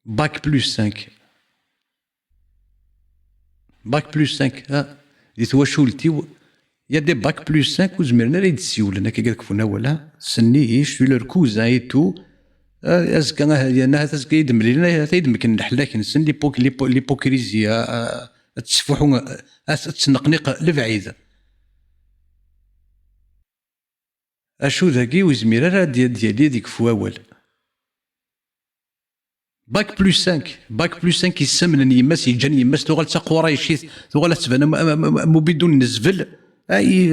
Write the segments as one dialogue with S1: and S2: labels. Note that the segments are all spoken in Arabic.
S1: باك بلس 5. باك بلس 5 ها دي تواشولتي يا دي باك بلس 5 وزمرنا راه يدسيول انا كي قالك فنا ولا سنيش في لور اي تو ازكا انا تزكا يدمر لنا تيدمكن الحلاك نسن ليبوكريزيا تسفحوا تسنقنق لبعيد اشو ذاكي وزميرة راه ديالي ديك فواول باك بلس 5 باك بلس 5 يسمن يماس يجان يماس تغال تقرايشيت تغال تبان مو بدون نزفل اي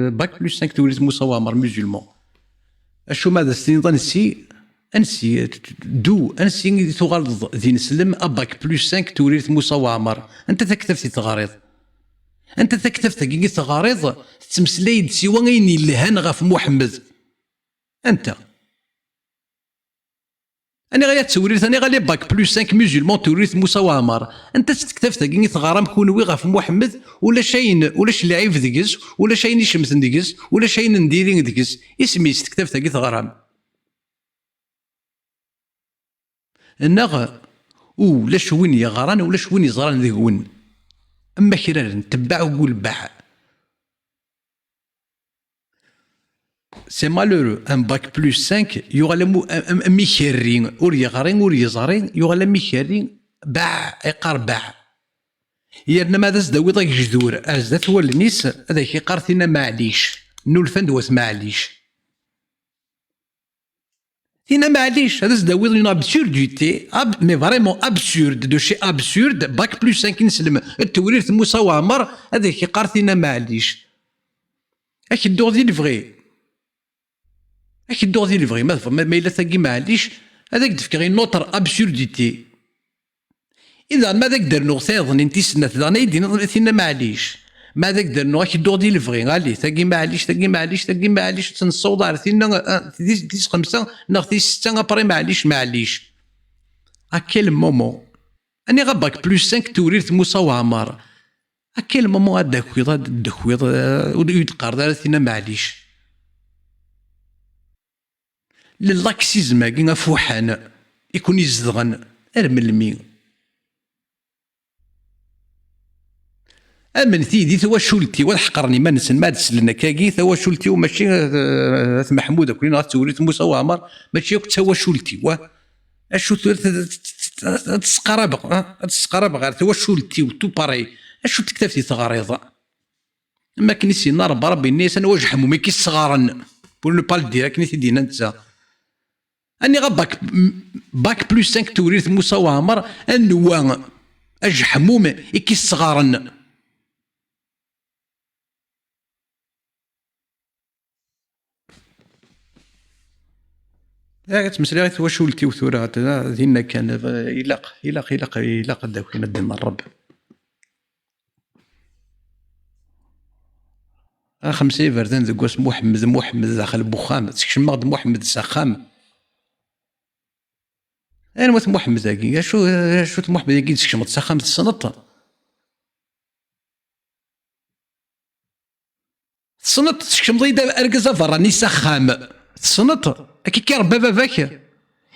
S1: باك بلس 5 تولي مصوامر ميزولمون اشو ماذا ستنظن نسي انسي دو انسي تغال ذي نسلم باك بلس 5 تولي مصوامر انت تكتفتي تغاريض انت تكتفت كي تغاريض تمسلايد سوا غين يلهان غاف محمد انت انا غير توريث انا غير باك بلس 5 ميزولمون توريث موسى وعمر انت تكتفت كي تغارم كونوي غاف محمد ولا شاين ولا شلاعيف ديكس ولا شاين يشمس ديكس ولا شاين نديرين ديكس اسمي تكتفت كي تغارم النغ ولا شوين يا غران ولا شوين يزران ذي وين اما كرا نتبع وقول باع سي مالورو ان باك بلس 5 يغلمو ميكرين اور يغرين اور يزارين يغلم ميكرين باع يقار باع يرنا ماذا زداوي ضيق جذور ازدات هو النيس هذاك يقارثينا معليش نولفن دوات معليش هنا معليش هذا زداوي اون ابسورديتي مي فريمون ابسورد دو شي ابسورد باك بلس 5 نسلم التوريث موسى وعمر هذاك يقارثينا معليش اش الدور ديال الفغي اش الدور ديال الفغي ما الا ثقي معليش هذاك دفك غير نوتر ابسورديتي اذا ما ذاك دار نو ثاظن انت سنه ثاني يدينا ثينا معليش ما ذاك دار نو اش الدور ديال الفغي غالي ثقي معليش ثقي معليش ثقي معليش تنصوض عرفتينا تيس 5 ناغ تيس 6 ابري معليش اكيل مومون اني غباك بلس 5 توريث موسى وعمر اكيل مومون غاداكويض الدكويض ويتقارض ثينا معليش للاكسيزم كي فوحان يكون يزدغن ارمن المين امن ثيدي تواشولتي والحقرني ما نسن ما تسلنا كاكي تواشولتي وماشي محمود كلنا غتوريت موسى وعمر ماشي تواشولتي و اشو تسقرب غير تواشولتي وتو باري اشو تكتفتي تغريضه ما كنيسي نار بربي الناس انا واش حمو مي كي صغارن بور نو با دير كني تدينا انت اني غباك باك بلس 5 توريث موسى وعمر انو اجحموم كي صغارن يا تمسلي غير تواشولتي وثورة ذينا كان يلاق داك ندنا الرب 5 فردان ذك واس محمد داخل بوخام تكشم مغد محمد ساخام انا موت محمد ذاكي شو محمد ذاكي تكشم تساخام تصنط تكشم ضيدا اركزا فراني ساخام تصنط كي كيربى باباك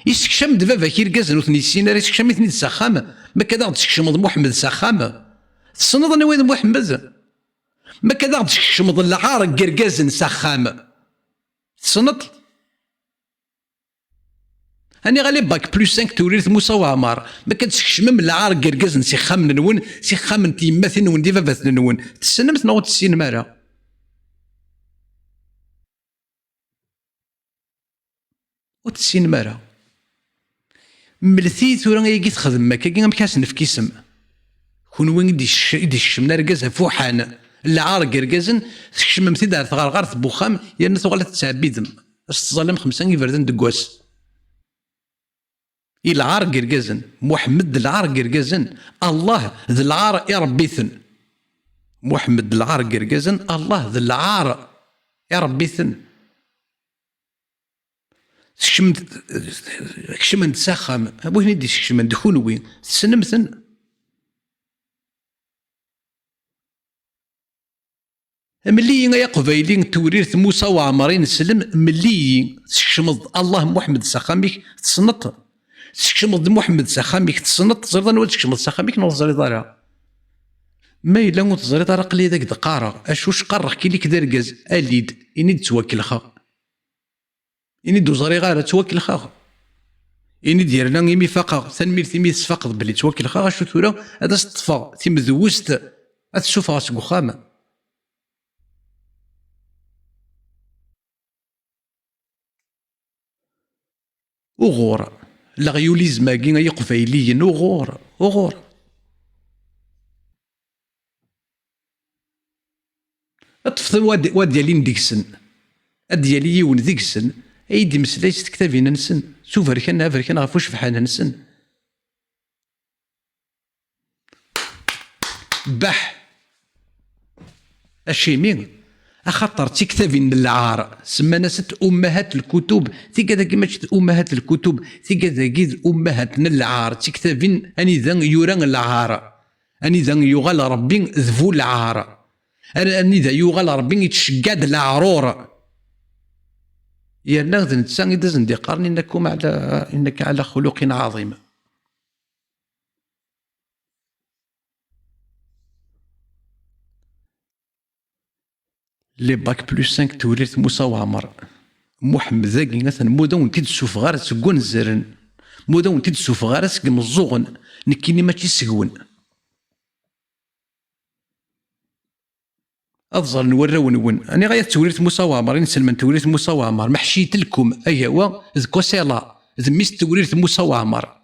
S1: يسكشم دباباك يركزن وثني السيناري يسكشم ثني السخامه ما كذا تسكشم محمد سخامه تصنط انا وين محمد ما كذا تسكشم العار كركازن سخامه تصنط هاني غالي باك بلس 5 توريث موسى وعمر ما كتسكشم من العار كركازن سخام نون سخام تيمات نون ديفافات نون تسنمت نوض السين مالا وتسين مارا ملثي ثورا يجي تخدم ماكا كي مكاس نفكيسم كون وين يدي الشمنا ركاز فوحان العار كركازن تكشم متي دار تغرغر بوخام يا ثغلت تسعبيدم الظلام 5 يفردن دكواس العار كركازن محمد العار كركازن الله ذا العار يربيثن محمد العار كركازن الله ذا العار يربيثن كشم نتساخم بوين يدي كشم ندخون وين تسنمثن ملي يا قبايلين توريث موسى وعمرين السلم ملي تشمض الله محمد سخامك تصنط تكشمض محمد ساخاميك تصنت تزرد انا تكشمض ساخاميك نوزري دارا ما الا متزري دارا قلي داك دقاره اشوش قرخ كي ليك داركاز اليد اني توكل خا اني دوزري غير توكل خا اني ديرنا يمي فاقا ثنمير تيمي تفقد بلي توكل خا شو ثورا هذا صطفى تيمذوست تشوف راسك وخامه وغور لاغيوليزم كي غي قفايليين وغور اطفث واد ديالين ديكسن ديالي يون ديكسن ايدي مسلايس كتابين نسن شوف فركان غفوش فحال نسن بح الشيمين اخطر تكتابين العار سمانا ست امهات الكتب تيكا كيما امهات الكتب تيكا كيد امهات العار تكتابين اني ذا يوران العار اني ذا يغال ربي ذفو العار اني ذا يغال ربي يتشقاد العرور يا ناخذ نتسان اذا زندي قارني انك على خلق عظيم لي باك بلس 5 توريث موسى وعمر محمد ذاكي مثلا مودون تيدسوف غار سكون الزرن مودون تيدسوف غار سكن الزغن نكيني ماشي سكون افضل نورا ونون انا غاية توريث موسى وعمر نسلم توريث موسى وعمر محشيت لكم ايوا ذ كوسيلا ذ ميس توريث موسى وعمر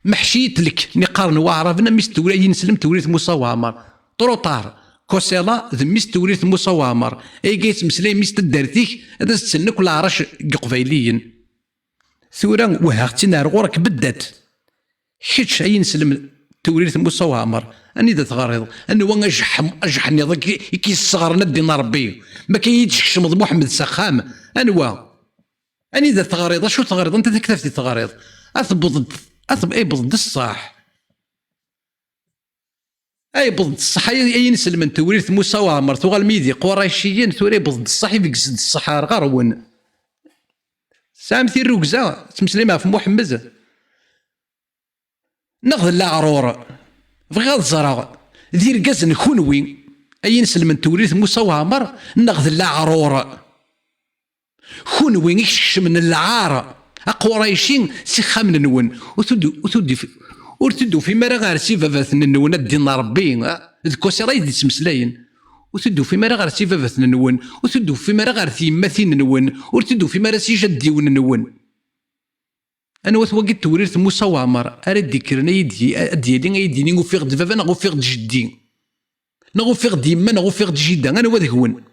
S1: محشيت لك نقارن وعرفنا ميس توريث نسلم توريث موسى وعمر طروطار كوسيلا ذ ميس توريث موسى وعمر اي جايت مسلاي ميس تدارتيك هذا تسنك ولا عرش قفايليين ثورا وهاختنا غورك بدات حيتش اي نسلم توريث موسى وعمر اني ذا تغريض انه وان اجحني ضك كي الصغر ندينا ربي ما كيدش شمض محمد سخام انوا اني ذا تغريض شو تغريض انت كتفتي تغريض اثبض اي بضد الصح اي بضد الصح اي نسلم توريث موسى وعمر تغال ميدي قريشيين ثوري بضد الصح يقصد الصحار غرون سامتي الركزه تمسلمها في محمد ناخذ العرور بغير زرع دير كازن كونوي اي نسلم توريث موسى وعمر ناخذ العرور كونوي يكش من العار قريشين سخا من نون وتدو في مرا غير سيفافات نون الدين ربي ذكو سي رايد تمسلاين وتدو في مرا غير سيفافات نون وتدو في مرا غير ثيماتين نون وتدو في مرا سي جديون نون انا وثوقيت توريث موسى وعمر ارد ذكرنا ديالي يديني وفيغ دفافا نغو فيغ جدي نغو فيغ ديما نغو فيغ جدا انا وذهون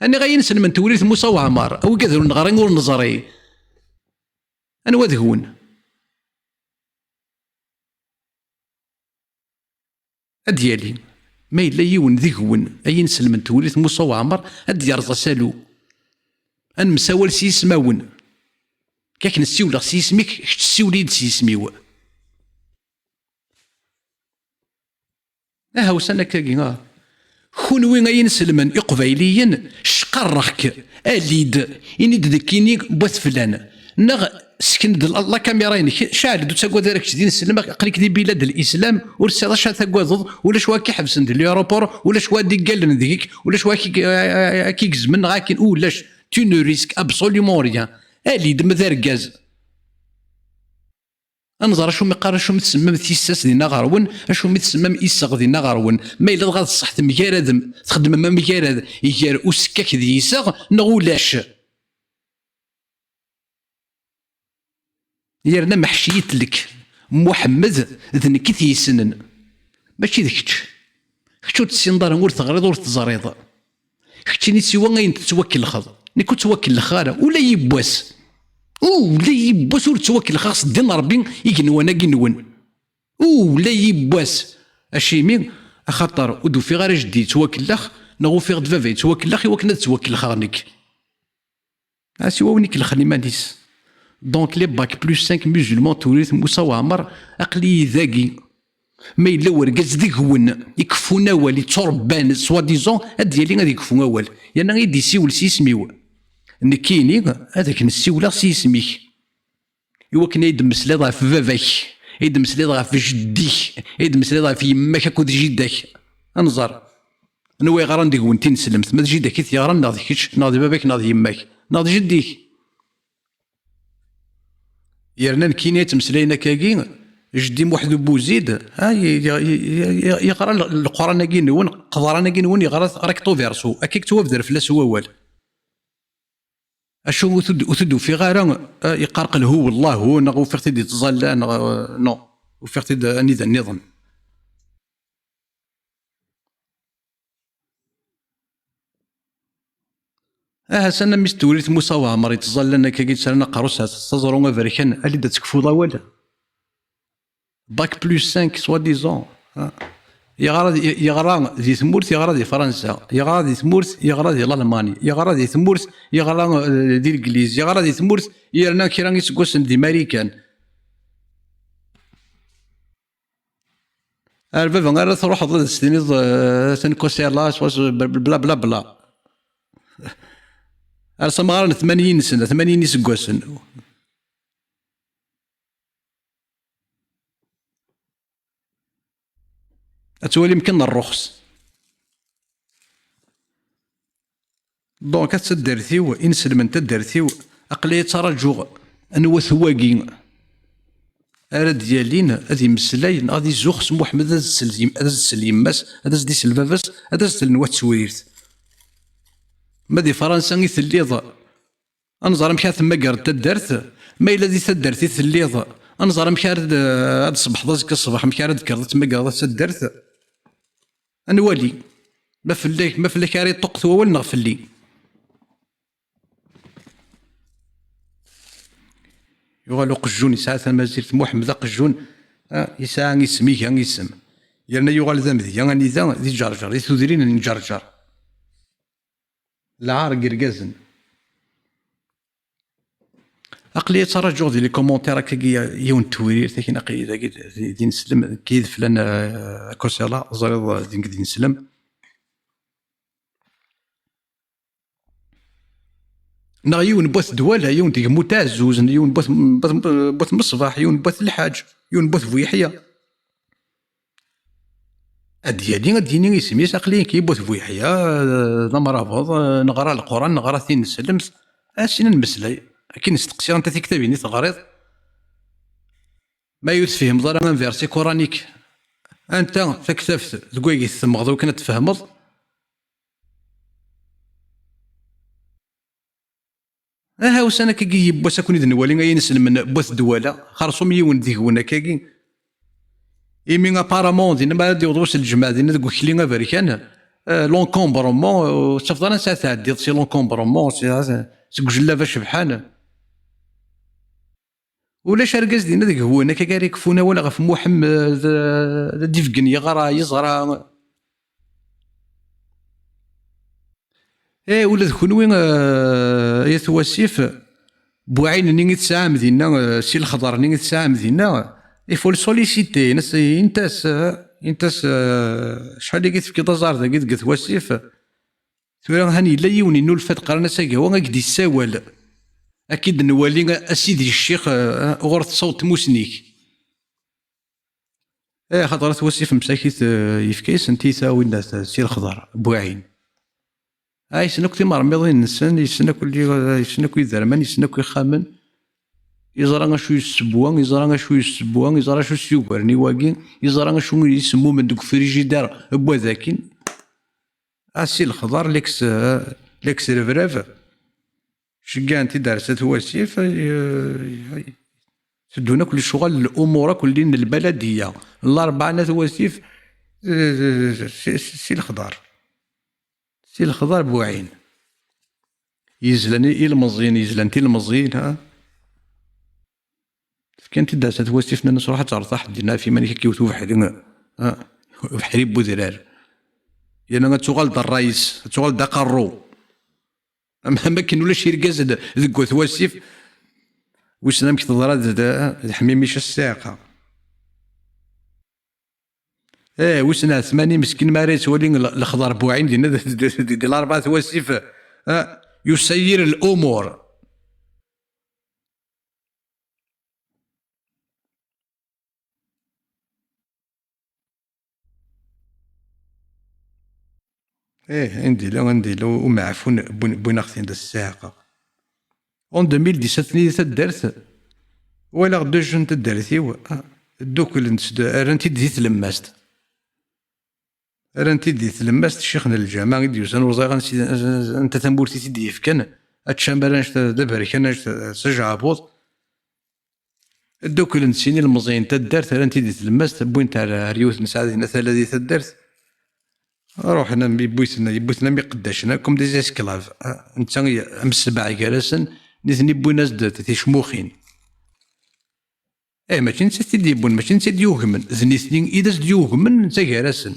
S1: انا غاينسن من توريث موسى وعمر او كذا نغرين ونظري انا وذهون ديالي ما الا يون ذهون اي نسلم من توريث موسى وعمر ادي يرضى سالو ان مساول سيسماون كاك نسيولا سيسميك تسيوليد سيسميو وسنة كاكي كونوي غاين سلمان اقبايليين شقرخك اليد اني دكيني بوث فلان نغ سكن الله كاميرين شاعل دو تاكوا دارك شدين السلم قريك دي بلاد الاسلام ورسا شا تاكوا ضد ولا شوا كي حبسن دي ليروبور ولا شوا دي قال ذيك ولا شوا كي كزمن غاكين ولاش تو نو ريسك ابسوليومون ريان اليد مذار كاز انظر شو مقارن شو متسمم تيساس دينا غارون شو متسمم إيساغ دينا غارون ما إلا غاد صح مكارد تخدم ما مكارد يجار أسكاك دي إيساغ نغولاش يارنا محشيت لك محمد ذن كي يسنن ماشي ذكتش كتشو تسينضار ور تغريض ور تزريض كتشي نيت سوا غاين تتوكل الخض نيكو توكل الخارة ولا يبواس لا يبواس ور توكل خاص دين ربي يجنوانا كنون لا يبواس اشيمي اخطر ودو في غير جدي توكل لخ نغو في غد فافي توكل لخ يوكنا توكل خانك سوا ونيك الخلي مانيس دونك لي باك بلس 5 مسلمون توريث موسى وعمر اقلي ذاكي ما الا ورقاز ديكون يكفونا والي تربان سوا ديزون ديالي غادي يكفو اول يعني غيدي سيول سيسميو نكيني هذاك نسيولا سيسميك يوكن يد مسليضة في بابك، يد مسليضة في جديك، يد مسليضة في يماك أكود جدك. انظر نوي غران ديك وانتي نسلمت ما جدك كي غران ناضي كيتش ناضي بابك ناضي يماك ناضي جديك. يرنان كيني تمسلينا كاكي جدي موحد بوزيد ها يقرا القران كي نون قدرانا كي نون يقرا راكتو فيرسو اكيك توفدر فلاس ووال اشو وثدو في غارة يقرقل هو والله هو نغو فيختي دي تظل نو وفيختي اني ذا النظام سنة مستوريت مصاوى مري تظل لنا كي تسالنا قروسها تزرون افريكان اللي دا تكفو ضوالا باك بلوس 5 سوا ديزون يغرى ذي ثمورت يغرى ذي فرنسا يغرى ذي ثمورت يغرى ذي الالماني يغرى ذي ثمورت يغرى ذي الانجليز يغرى ذي ثمورت يرنا كيران يسقوسن ذي ماريكان البابا غير تروح ضد السنيد تنكوسيلاس بلا بلا بلا ارسم غير 80 سنه 80 يسقوسن أتولي يمكن الرخص دونك تدرتيو إنسل من تدرتيو أقلية ترجو أنو ثواقين أراد ديالين هذي مسلاين غادي زوخ محمد هذا السليم ماس هذا دي سلفافاس هذا النوات تسويرت ما دي فرنسا غي ثليض أنظر مكان ثما قرد تدرت ما إلا دي تدرتي ثليض أنظر مكان هاد الصبح ضازك الصباح مكان قرد تما قرد تدرت أنوالي ما فليك راه طقت وول نغفلي يغالو قجون يسعى ما زلت محمد قجون يسعى يسميه يسم يرنا يغال ذا مذيا غاني ذا ذي جرجر ذي ثودرين نجرجر العار قرقازن أقلية ترجع ذي لي كومونتير كي يون تويرير تاكي نقي ذي نسلم كيد فلان كوسيلا زريض ذي نسلم نا يون بوث دوالا يون ديك متعزوز يون بوث مصباح يون بوث الحاج يون بوث بويحيى أديالي غاديني يسميس أقلية كي بوث بويحيى نمرافض نغرى القرآن نغرى ثين نسلمت أسين نمسلاي كي نستقسي انت في كتابيني تغريض ما يتفهم ضرا من فيرسي كورانيك انت فكتفت تقوي تمغض وكنا تفهمض ها وسنه كي يبوس كون يدن ولي غي نسلم من بوث دواله خرصهم يون ديكونا كاكي ايمي ابارامون دينا ما يوضوش الجماعه دينا تقول لي افريكان لونكومبرومون شفت انا ساعه تعدي سي لونكومبرومون سي جلافه شبحانه ولاش اركاز دينا ذاك هو انا كاري كفونا ولا غف محمد ديفكن يغرى يزرى ولا ذكون وين يا ثواسيف بوعين ني تسعام دينا سي الخضر ني تسعام دينا يفول سوليسيتي ناس انتاس شحال قلت في كيطازار ذاك قلت ثواسيف ثورا هاني لا يوني نول فات قرنا ساكي هو غادي يساوال أكيد نولي أسيدي الشيخ غرت صوت موسنيك خاطر توسيف مساكيت يفكيس انتي تاوي الناس سي الخضر بوعين يسنك تي مرميضين نسن يسنك يذرمن يسنك يخامن يزرى شو يسبوان يزرى شو يسبوان يزرى شو سيوكرني واقي يزرى شو يسمو من دوك فريجيدار بوذاكين سي الخضر ليكس ريفريف شقا انت دارست واسيف تدونا كل شغل الامور كلين البلديه الاربعه ناس واسيف سي الخضر بوعين يزلني المزين يزلنتي المزين ها كانت دارست واسيف ناس راح ترتاح دينا في مانيك كيوتو بحري بحري بوذرار يعني تشغل الرئيس تشغل دقرو ما كاين ولا شي ركاز ذك واسيف واش نمك تضرا حميميش الساقه وسنا 80 مسكين ماري تولي الخضر بوعين ديال الاربعه واسيف يسير الامور عندي لا ومعفون بوين اختي دا الساعه اون 2017 ني تدرت ولا غدو جون تدرتي دوك رانتي دي تلمست رانتي دي تلمست شيخنا الجامع غيدي يوسن وزاغ انت تنبورتي تدي يفكن اتشامبرانش دبر كان سجع بوط دوك نسيني المزين تدرت رانتي دي تلمست بوين تاع ريوث مساعد هنا ثلاثه تدرت روحنا بويتنا مي قداشنا كوم دي اسكلاف انت ام 7 كراسن نيتني بوينا زدت تيشموخين ماشي نتا تيديبون ماشي نتا ديوهمن ذنيثنين اذا ديوهمن نتا كراسن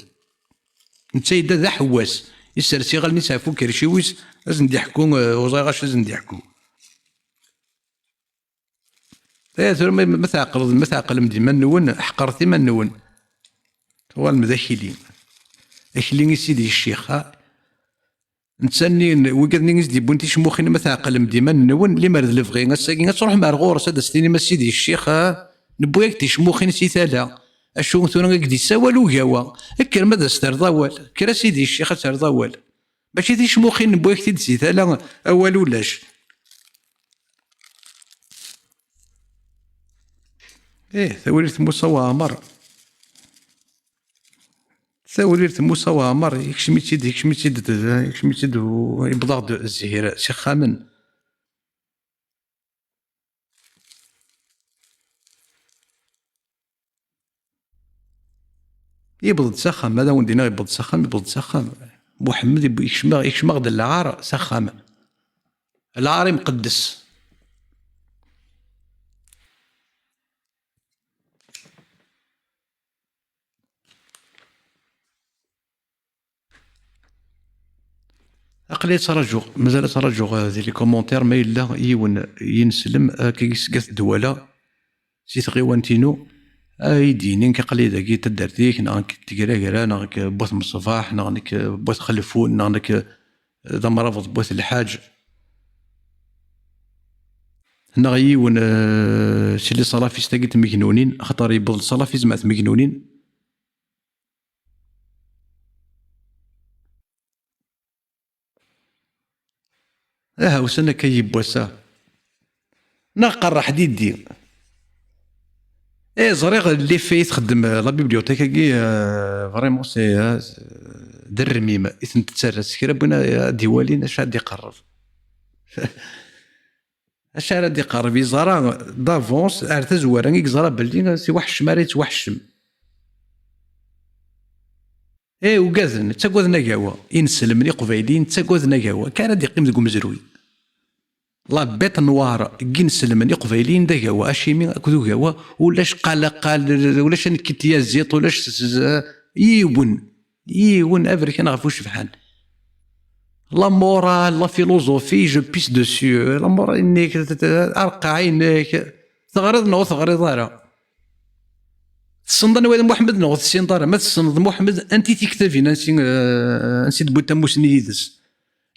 S1: نتا يدا ذا حواس يسرسي غالني تعرفو كرشيويس لازم يحكو وزاغاش لازم يحكو ما تعقل مديما نون حقرتي ما نون هو المذاكلين اكليني سيدي الشيخ نتسني وكادني دي بونتي شموخين ما تعقل ديما نون اللي مرض لفغي غاساكي تروح مع الغور سادستيني ما سيدي الشيخ نبوياك تيشموخين سي ثالا اشو ثورا كدي سوالو كاوا اكر ماذا استرضاوال كرا سيدي الشيخ استرضاوال ماشي تيشموخين نبوياك تدسي ثالا اول ولاش ثوريت موسى وعمر ثوريت موسى وعمر يكشميتي يبضغ الزهير شيخ خامن يبض سخام هذا وندينا يبض سخام محمد يكشمغ د العار سخام العار مقدس أقلي ترجو مازال ترجو هذه لي كومونتير ما إلا يون ينسلم كي سقات الدوالة سي تغيوانتينو يدينين كقلي داكي تدرتيك ناك تقرا ناك بوث مصباح ناك بوث خلفون ناك ضمرافض بوث الحاج هنا يون سي لي صلافيس تاقيت مجنونين خاطر يبض الصلافيز مع مجنونين وسنا كيب وسا نقر حديدي زريغ اللي فيه تخدم لا بيبليوتيك كي فريمون سي در ميم اثن تتسرس كرا بنا ديوالين اش غادي يقرب اش غادي يقرب يزرا دافونس ارتز وراني يزرا بلي سي وحش ماري توحشم وكاذن تاكوذنا كاوا ينسلم لي قبايلين تاكوذنا كاوا كان غادي يقيم ذوك مزروي لا بيت نوار كنسلم لي قبايلين دا كاوا اشيمي اكدو كاوا ولاش قال ولاش نكتيا الزيت ولاش يون افريكان غفو شبحان لا مورال لا فيلوزوفي جو بيس دوسيو لا مورال انك ارقى عينك تغرض نو تغرض راه تصنض ولا محمد نغض السنطار ما تصنض محمد انت تكتبين نسيت بوتا موسني يدس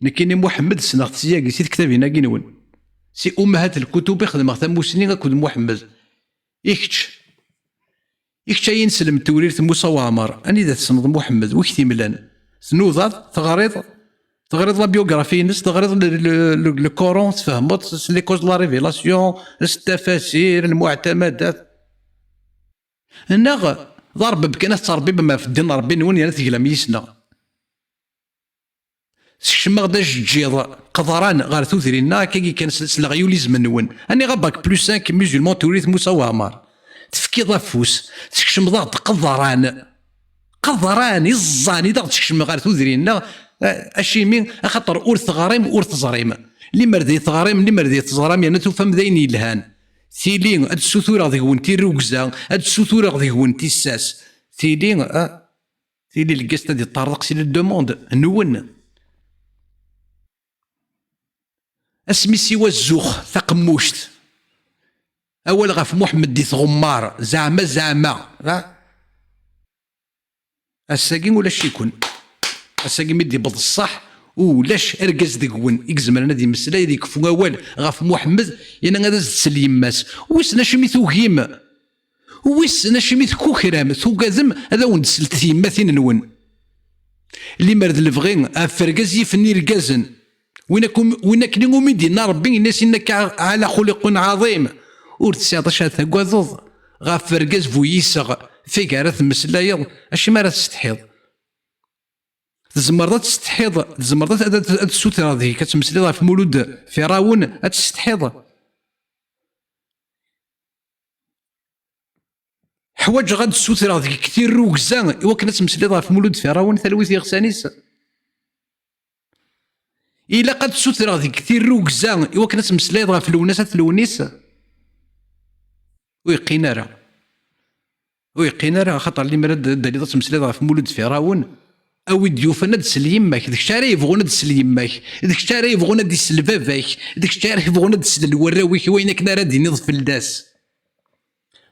S1: نكيني محمد سنغت سياقي سيت كتابين كينون سي امهات الكتب يخدم غتا موسني كود محمد يكتش ينسلم توريث موسى وعمر اني ذا تصنض محمد وكتي ملان سنوضات تغريض لا بيوغرافي نس تغريض لو كورون تفهمت لي كوز لا ريفيلاسيون التفاسير المعتمدات نغ ضرب بكنات تربي بما في الدين ربي نون يا تيلا ميسنا شمغ دا جيض قضران غير ثوثرينا كي كان سلغيوليزم نون اني غباك بلوس 5 ميزولمون توريث موسى وعمر تفكي ضفوس تكشم ضغط قضران يزاني ضغط تكشم غير ثوثرينا اشي مين خاطر اورث غريم اورث زريم اللي مرضي ثغريم اللي مرضي تزرام يعني تفهم ذين يلهان ثيلين هاد السثورة ذي ونتي الركزة هاد السثورة ذي ونتي الساس ثيلين ثيلي القسطة دي طارق سي للدوموند نون اسمي سوا الزوخ ثقموشت اول غاف محمد دي ثغمار زعما الساقين ولا شيكون الساقين مدي بض الصح ولاش اركز دقون يكزم انا دي مسلا يديك فو اول غاف محمد يانا غادا تسليم ماس ويسنا شميت وهيم ويسنا شميت كوكرام ثوكازم هذا وند سلت يماثين نون اللي مرد الفغي افرقاز يفني رقازن وين كني مدينا ربي الناس انك على خلق عظيم ور 19 تاكواذوض غاف فرقاز فويسغ في كارث مسلايض اش ما راه تستحيض تزمر تستحيض تزمر تسوتر هذه كتمسلي في مولود فرعون تستحيض حواج غاد السوتر هذيك كثير روكزان إوا كنا تمسلي في مولود فرعون ثلوث يغسانيس إلا قد السوتر هذيك كثير روكزان إوا كنا تمسلي في الوناس تلونيس ويقينا راه خاطر اللي مراد دالي تمسلي في مولود فرعون أو ديوفا ندسل يماك داك الشارع يبغون ندسل يماك داك الشارع يبغون ندسل باباك داك الشارع يبغون ندسل الوراويك وين كنا راه ديني في الداس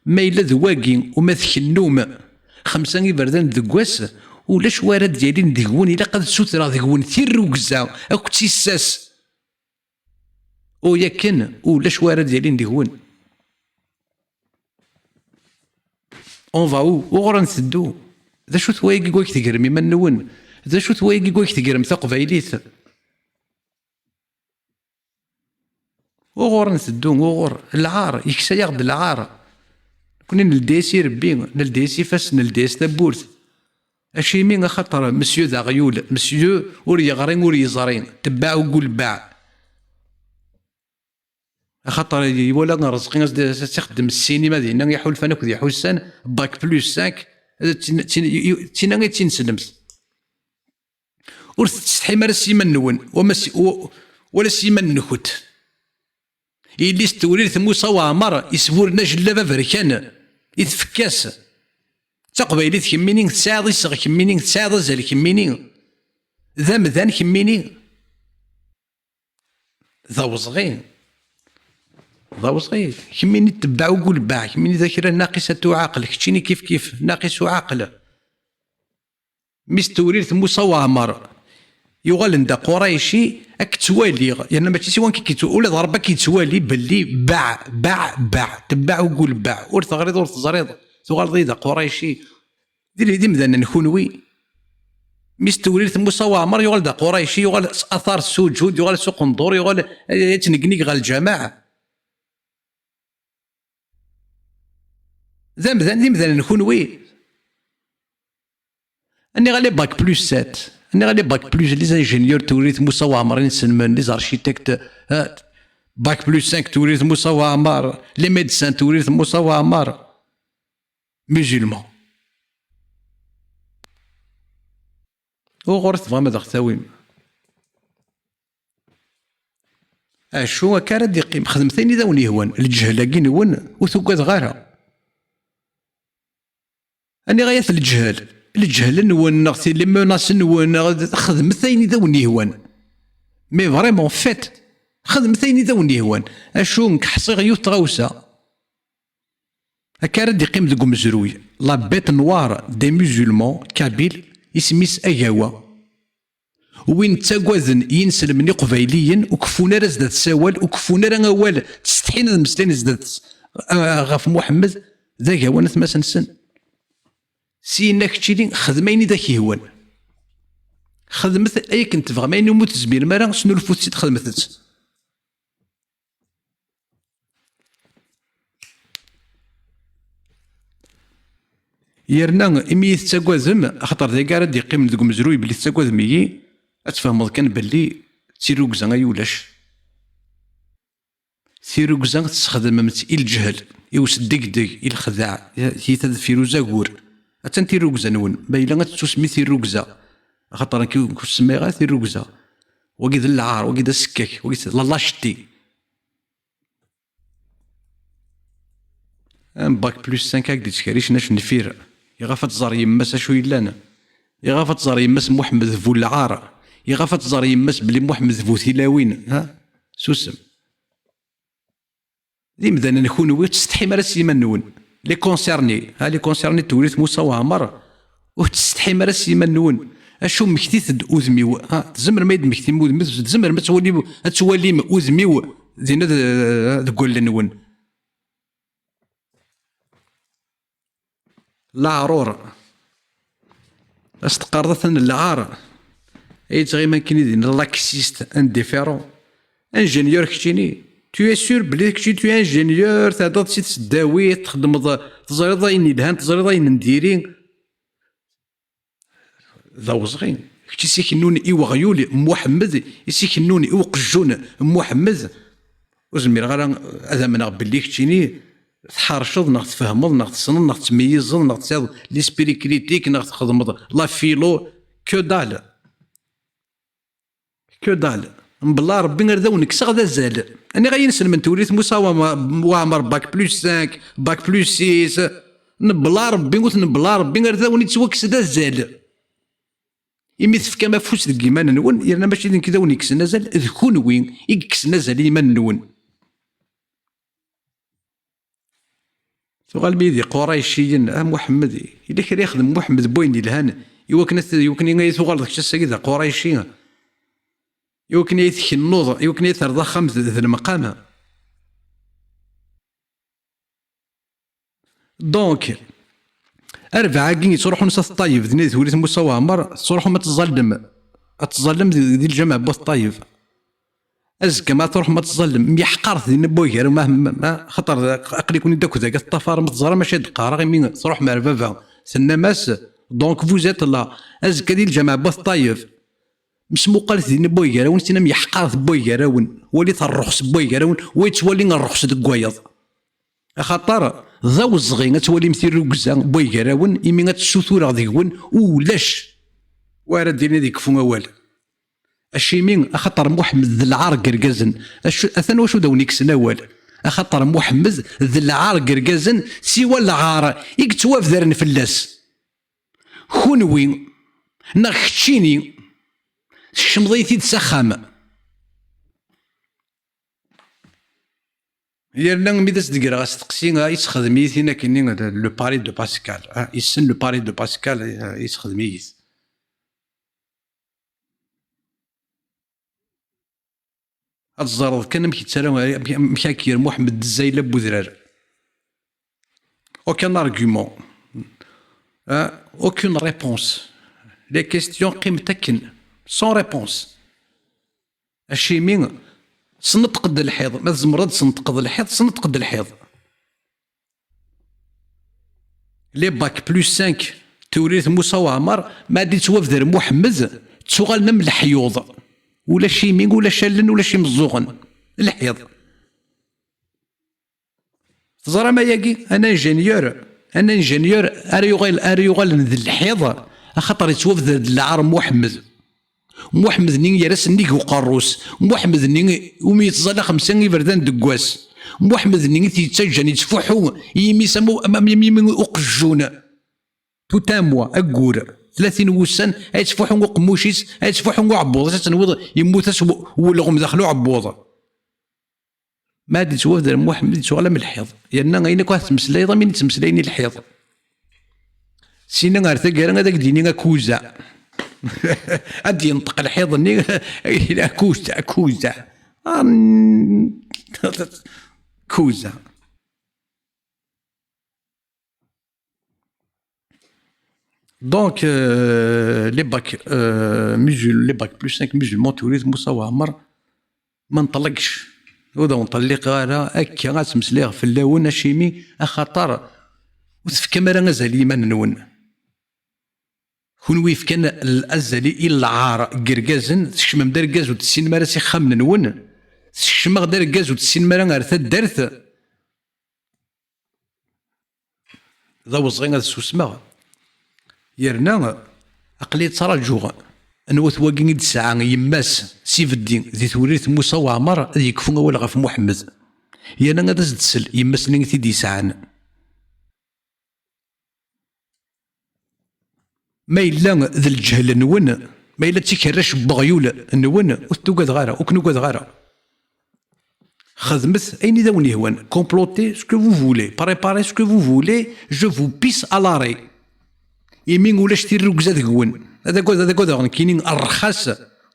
S1: ما إلا ذواقي وما ثكنوم 5 يبردان دكواس ولاش وارد ديالي ندقون إلا قد سوترا دقون ثير وكزا أكو تيساس وياكن ولاش وارد ديالي ندقون اون فاو وغرا نسدو ذا شو ثوايقي كويك تقرمي من نون ذا شو ثوايقي كويك تقرم تقبايليت وغور نسدو وغور العار يكسا ياخد العار كنا نلديسي ربي نلديسي فاس نلديس تبورت اشي مين خاطر مسيو ذا غيول مسيو ور يغرين ور يزرين تباع وقول باع خاطر ولا رزقين تخدم السينما ديالنا يحول فانا كذا حسان باك بلوس 5 تينا غير تنسلمت ور تستحي مال السيمان نون ولا السيمان نخوت إلي استوريت موسى وعمر يسفورنا جلابه فركان يتفكاس تقبيلي كميني تساعد يصغ كميني تساعد زال كميني ذا مذان كميني ذا وصغين كميني تبع وقول باع كميني ذاكرة ناقصة عقل كتشيني كيف ناقص عقل مستوريت موسى وعمر يغال ندا قريشي اك توالي يعني ماشي سوان ولا ضربه كيتوالي باللي باع تباع وقول باع ور تغريض ور تزريض تغال ضيدا قريشي دير مذانا نكونوي مستوريت موسى وعمر يغال دا قريشي يغال اثار السجود يغال سوق ندور يغال تنقنيق غا الجماعه ذا مذانا نكونوي اني غالي باك بلوس 7 أنا غادي باك بلوس لي زانجينيور توريث موسى وعمر نسلمان لي زارشيتكت باك بلوس 5 توريث موسى وعمر لي ميدسان توريث موسى وعمر ميزيلمون وغورث فما داك ثاويم شو كان يقيم خدمتين ذا ونيهوان الجهل كي نون وثقات غارة أني غاية الجهل نون نغتي لي مناس نون خدمتين ذا ونيهوان مي فريمون فيت خدمتين ذا ونيهوان اشو نكحصي غيوت تغوسا هكا راه يقيم ذوك مزروي لا بيت نوار دي مسلمون كابيل يسميس اياوا وين تاكوازن ينسلمني قبايليا وكفونا راه زدات سوال وكفونا راه غوال تستحين المسلين زدات غاف محمد ذاك هو نثما سنسن سينا كتشيلين خدميني ذاك يهوان خدمت اي كنت تبغى ما ينموت زبير ما راه شنو الفوت خدمت يرنا امي تاكوازم خاطر ذاك راه يقيم ذوك مزروي بلي تاكوازمي اتفهموا كان باللي تيروكزا يولاش تيروكزا تستخدم الجهل يوس ديك الخداع هي تدفيروزا كور حتى تيروكزا نون بايلا تسمي تيروكزا خاطر كنسمي غير تيروكزا وكيد العار وكيد السكاك وكيد لالا شتي باك بلوس 5 هكدي تكاريش ناش نفير يغاف تزار يماس اشو يلانا يغاف تزار يماس محمد فو العار يغاف تزار يماس بلي محمد فو تلاوين ها سوسم دي مدانا نكون تستحي مال سيما نون لي كونسيرني توريث موسى وعمر وتستحي مال سيما نون اشو مكتيت اوذميو تزمر ما يد مكتي مودمي تزمر ما تولي اوذميو زينا تقول نون لا عرور استقرضت العار اي تغي ما كاين دين لاكسيست انديفيرون انجينيور كتيني تو اس سور بلي كتي تو انجينيور تعطى تداوي تخدم تزريض اني دهان تزريض اني نديري ذا وزغين كتي سيكنوني ايوا غيولي محمد يسيكنوني ايوا قجون محمد وزمير غير هذا من بلي كتيني تحرشض ناخذ تفهمض ناخذ تصنض ناخذ تميزض ناخذ تساعد ليسبيري كريتيك ناخذ تخدمض لا فيلو كو دال كو دال بالله ربي غير ذونك سغدا زال انا غير نسلم من توريث موسى وعمر باك بلوس 5 باك بلوس 6 نبلا ربي قلت نبلا ربي غير ذوني توكس دا زال يمي تفكا ما فوس ديك ايمان نون يرنا ماشي ديك كذا ونيكس نزل ذكون وين يكس نزل ايمان نون سؤال بيدي قريشي محمد الا كان يخدم محمد بوين الهان يوكن يثغل داك السيد قريشي يوكن يتكنوض يوكن يترضى خمس ذي المقام دونك أربعة كين تروحوا نص الطايف ذني ثوريث موسى وعمر تروحوا ما تظلم ذي الجماعة بوث طايف أزكى ما تروح ما تظلم يحقر ذي نبوير ما خطر أقل يكون يدك ذاك الطفار متزرع ماشي دقارة غير تروح مع البابا سنا ماس دونك فوزات لا أزكى ذي الجماعة بوث طايف مش مقال ذي نبوير ونسينا يحقر ذي بوير ولي الرخص بوير ويتولي الرخص دقوايض خاطر ذا وزغين تولي مثير ركزان بويكراون يمي غتسوثور غديون ولاش وارد دينا ديك فو موال الشيمين اخطر محمد ذي العار قرقازن اثنا واش داونيك سناوال اخطر محمد ذي العار قرقازن سوى العار يكتواف ذرن فلاس خونوي نخشيني شمضيتي تسخام يرنا ميداس ديكرا غاستقسي يتخدم ثينا كاينين لو باري دو باسكال يسن لو باري دو باسكال يتخدم يث الزرد كان مكيتسالى مشاكير محمد الزايله بوذرار aucun argument aucune réponse les questions قيمتكن sans réponse الشيمين سنتقد الحيض ما زمرد سنتقد الحيض سنتقد الحيض لي باك بلوس 5 توريث موسى وعمر ما دي توفذر محمد تشغلنا من الحيوض ولا شيمين ولا شلن ولا شي مزوغن الحيض تزرى ما ياكي انا انجينيور اريغال ذي الحيض خاطر يتوفذر العار محمد نين يرس نيك وقروس محمد نين ومي يتزال 5 بردان دكواس محمد نين تيتسجن يتفوحو يمي سمو يمي اقجون توتاموا اكور 30 وسن يتفوحو قموشيس يتفوحو عبوض تنوض يموت ولغم دخلوا عبوض ما دي توفد محمد شغله من الحيض لان غينك واحد تمسلاي ضمين تمسلايني الحيض سينا غير ثقيرا هذاك ديني كوزا أدي ينطق الحيض إني إلى كوزة كوزة دونك لي باك لي باك بلوس 5 ميزولمون توريث موسى وعمر ما نطلقش وذا نطلق غير أكا غاتمسليغ في اللون الشيمي أخطر وتفكا مرا غازال إيمان نون كون ويف كان الازلي الى العار قرقازن تشمم درقاز وتسين مرا سي خامن نون تشمغ درقاز وتسين مرا غير تدرت ذا وصغين هذا السوسماغ يرنا اقلي ترى الجوغ انوث واقين يد ساعه يماس سيف الدين ذي توريث موسى وعمر ذي يكفون اول غف محمد يانا غادا تسل يماس لين تيدي ساعان ما إلا ذا الجهل نون ما إلا تيكرش بغيول نون وتوقد غارة وكنوقد غارة خدمت أين ذا ونهوان كومبلوتي سكو فو فولي بريباري سكو فو فولي جو فو بيس ألاري يمين ولا شتي الركزة ذكون هذا قد كاينين الرخاص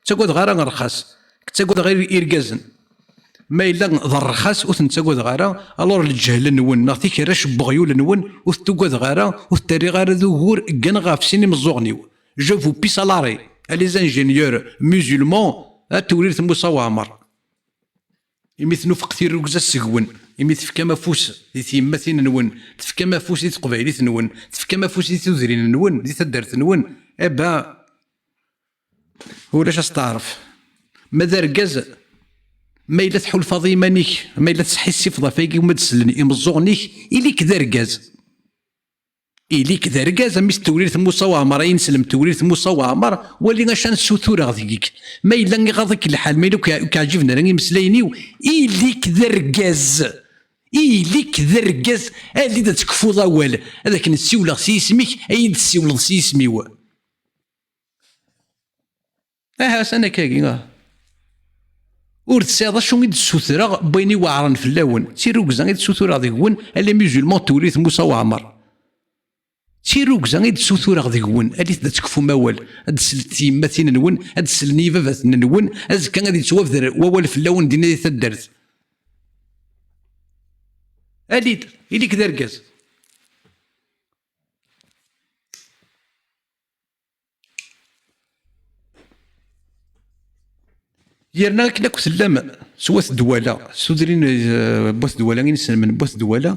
S1: تقعد غارة رخاص تقعد غير إركازن ما إلا ذا الرخاص وتنتقعد غارة ألور الجهل نون ناغتي كراش بغيول نون وتقعد غارة وتري غارة ذو غور كان غاف سيني مزوغنيو جو فو بي سالاري لي زانجينيور مسلمون توريث موسى وعمر يمثلوا فقتي الركزه السقون يمثل تفكا مافوس دي تيماتين نون تفكا مافوس دي تقبايليت نون تفكا مافوس دي تودرين نون دي تدرت نون ابا ولاش استعرف ماذا ركاز ما إلا تحول فاضي نيك ما إلا تسحي السفضه فايكي وما تسلني يمزوغنيك إلي كذا ركاز إلي كذا ركاز ميس توليت موسى وعمر ينسلم توليت موسى وعمر ولي غاشان السوتور غاديك ما إلا غاضيك الحال ما إلا كعجبنا راني مسلاينيو إلي كذا ركاز إلي كذا ركاز اللي دا تكفو ضوال هذاك نسيولغ سي اسميك أيد تسيولغ سي اسميو سنة كاكي ور تساعد شو غيد السوترا بيني وعرن في اللون تيروكزا غيد السوترا ديكون اللي ميزولمون توليت موسى وعمر تيروكزا غيد السوترا ديكون اللي تدا تكفو موال هاد السلتي ماتين نون هاد السلني فافات نون هاد كان غادي توافدر ووال في اللون دينا تدرت اليد إلي كذا ركاز يرنا كنا كسلام سواث دوالا سودرين بوث دوالا غير نسلم من بوث دوالا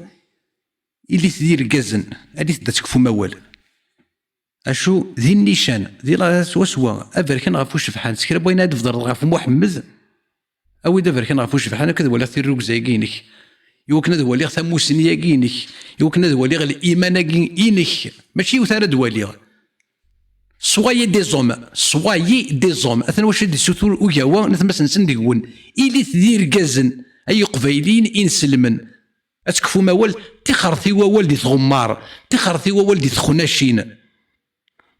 S1: اللي تدير كازن اللي تدا تكفو موال اشو ذي النيشان ذي سوا افركن غافو شفحان سكرا بغينا تفضل غافو محمد او اذا فركن غافو شفحان كذا ولا تيروك زايقينك يوكنا دواليغ ثموسن ياكينك يوكنا دواليغ الايمان ياكينك ماشي وثار دواليغ سوايي دي زوم اثنا واش دي سوتور وياوا نثمس نسن ديكون إلي تدير كازن اي قبايلين انسلمن اتكفو موال تخرثي ووال دي تغمار تخرثي ووال دي تخناشين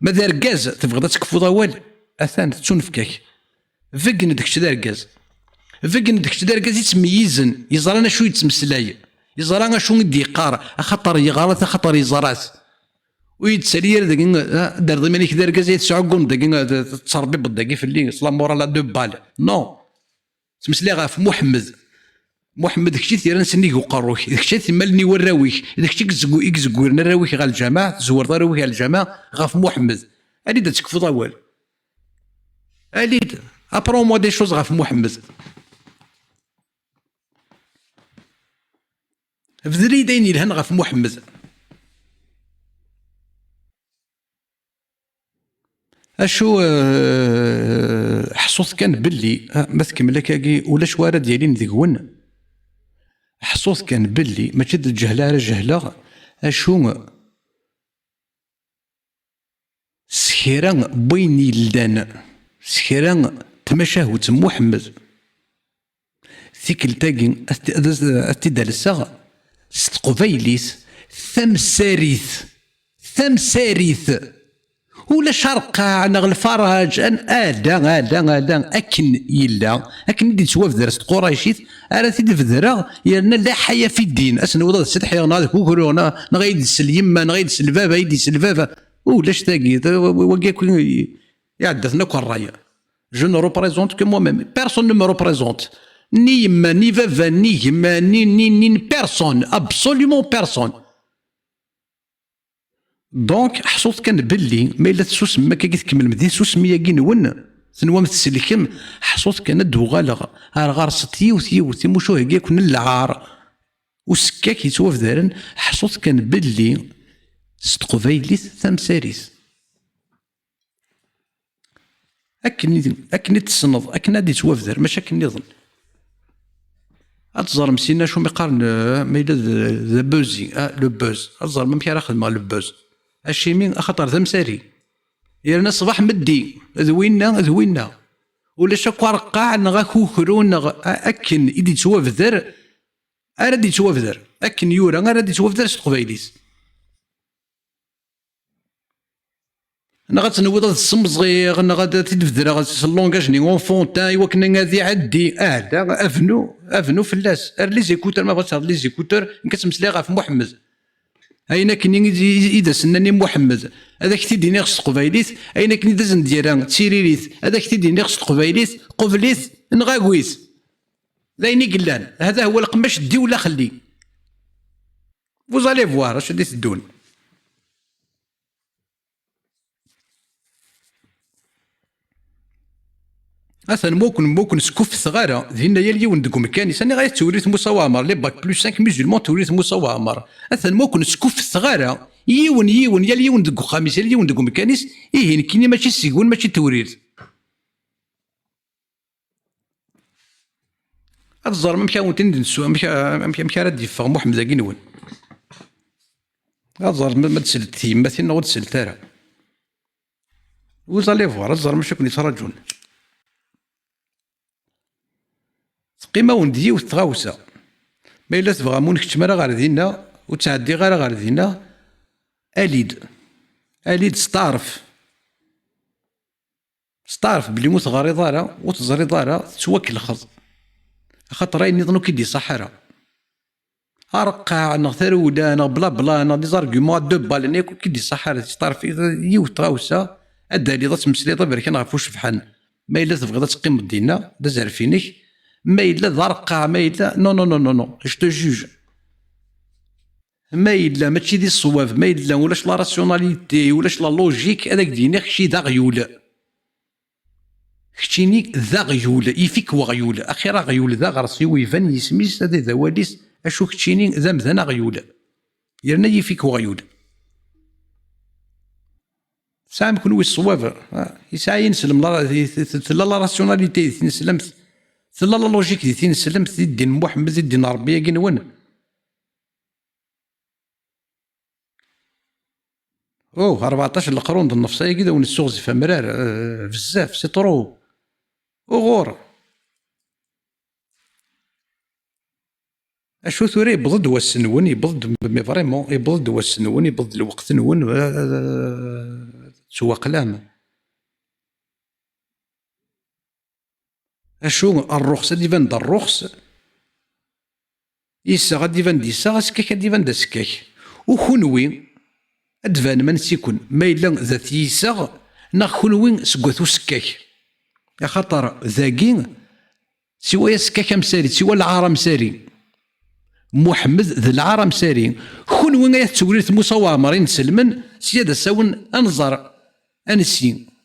S1: ماذا ركاز تبغى تكفو ضوال اثان تنفكك فكن داكشي دا ركاز فكن داكشي دا ركاز يتميزن يزرانا شو يتمسلاي يزرانا شو يديقار خاطر يغارات خاطر يزرات ويتسالي داك دار ضماني كذا ركاز يتسعقون داك تصربي بالداكي في اللي سلام مورا لا دو بال نو تمسلي غاف محمد داكشي تيران سنيك وقروك داكشي تمالني وراويك داكشي كزكورنا راويك غا الجماعه تزور راويك على الجماعه غاف محمد الي دا تكفو طوال الي ابرون موا دي شوز غاف محمد فذري داين يلهن غاف محمد اشو حصوص كان باللي ما تكمل كاكي ولا شواره ديالين ذيكون حصوص كان باللي ماشي د الجهله على جهله اشو سكيرا بين يلدان سكيرا تمشاه تم محمد ثيكل تاكي استدلسا ستقفايليس ثمساريث ولا شرقا نغ الفرج ان ادا اكن يلا اكن يدي تشوف درست قريشيت انا تيدي في ذرا يرنا لا حياه في الدين اسن وضع السدح يا كوكرونا نغيد السليم نغيد السلفافه يدي السلفافه ولاش تاقي وكاكو يعدثنا كرايا جو نو ريبريزونت كو موا ميم بيرسون نو مو ريبريزونت ني ما ني فافا ني يما ني بيرسون ابسوليومون بيرسون دونك حصوت كان باللي ما الا تسوس ما كي تكمل مدين سوس ميا كي نون سنوا تسلكم حصوت كان دوغالغ غار ستي وثي مشو هكا كنا العار وسكاك يتوف دارن حصوت كان باللي ستقفايليت ثمساريس اكني تصنض اكن غادي توف دار ماشي اكني نظن اتزار مسينا شو ميقارن ما الا ذا بوزي لو بوز اتزار ما مشي راه خدمه لو بوز الشيمين خطر ثمساري يرنا صباح مدي ذوينا ولا شكو رقاع نغا كوكرون اكن يدي توافذر اردي توافذر اكن يورا اردي توافذر ستقبايليس نغا تنوض الصم صغير نغا تدفذر اللونغاج ني اون فونتان ايوا كنا غادي يعدي لا افنو فلاس لي زيكوتر ما بغاتش لي زيكوتر كتمسلي غا في محمد اين كني اذا سناني محمد هذاك تيديني خص قبايليت اين كني دازن ديالها تيريريت هذاك تيديني خص قبايليت قبليت نغاكويس لايني قلان هذا هو القماش دي ولا خلي فوزالي فوار اش غادي تدون اثن موكن سكوف ثغاره هنا يا اليوم دكم كان ساني غاية توريث موسى وعمر لي باك بلس 5 ميزولمون توريث موسى وعمر اثن موكن سكوف ثغاره يا اليوم دكو خامس يا اليوم دكم كانيس ايه كيني ماشي سيكون ماشي توريث الزر ممكن وتندسو ممكن راه يفهم محمد كينون الزر ما تسلت تيماتنا وتسلت ترى وزالي فوار الزر ماشي كون يتراجون قيمة وندي وتغاوسة ما إلا تبغى مونك تمرا غير دينا وتعدي غير دينا أليد ستعرف بلي موت غاري دارا وتزري دارا توكل الخز خاطر راي نظنو كيدي صحرا أرقع نغثر ولا أنا بلا أنا دي زارغيومون دو بال أنا كيدي صحرا تعرف يوت تغاوسة أدالي ضات مسلي طبيعي كان غفوش فحان ما إلا تبغي تقيم دينا دا زعرفينك ما إلا ضرقع ما إلا نو جو تو جوج ما إلا ماشي دي الصواب ما إلا ولاش لا راسيوناليتي ولاش لا لوجيك هذاك ديني خشي ذا غيول خشيني ذا غيول يفيك وغيول أخيرا غيول ذا غرسي ويفان يسميس هذا ذا واليس أشو خشيني ذا مذانا غيول يرنا يفيك وغيول سام كون وي الصواب يسعى ينسلم لا راسيوناليتي ينسلم ثلا لا لوجيك دي تين سلم في الدين محمد الدين ربي كنون اوه 14 القرون د النفسيه كذا ونسوغ في مرار بزاف سي طرو وغور اشو ثوري يبضد هو السنون يبضد مي فريمون يبضد هو السنون يبضد الوقت نون سواق لام اشو الرخصة ديفان دا الرخص يسا غادي فان ديسا سكاك غادي فان دا سكاك وكونوي ادفان من سيكون ما إلا ذات يسا ناخ كونوي سكوثو سكاك يا خاطر ذاكي سوا سكاك مساري سوا العار مساري محمد ذا العار مساري كونوي غاية توليت موسى وعمر سلمن سيادة ساون انظر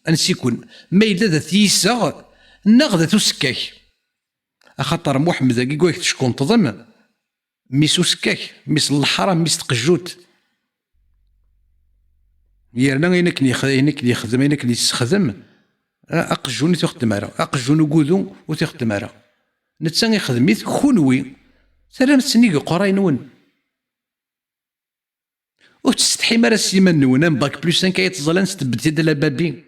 S1: انسيكون ما إلا ذات يسا ناخذ سكاك خاطر محمد ذاكي كويك تشكون تضم ميسو سكاك ميس الحرام ميس تقجوت يرنا ينك يخدم ينك يستخدم اقجوني تخدم على اقجون وقودو وتخدم على نتسان يخدميت خونوي سلام سنيك قراين ون وتستحي مرا السيمان نون باك بلوس 5 كيتظلان ستبدي د بابي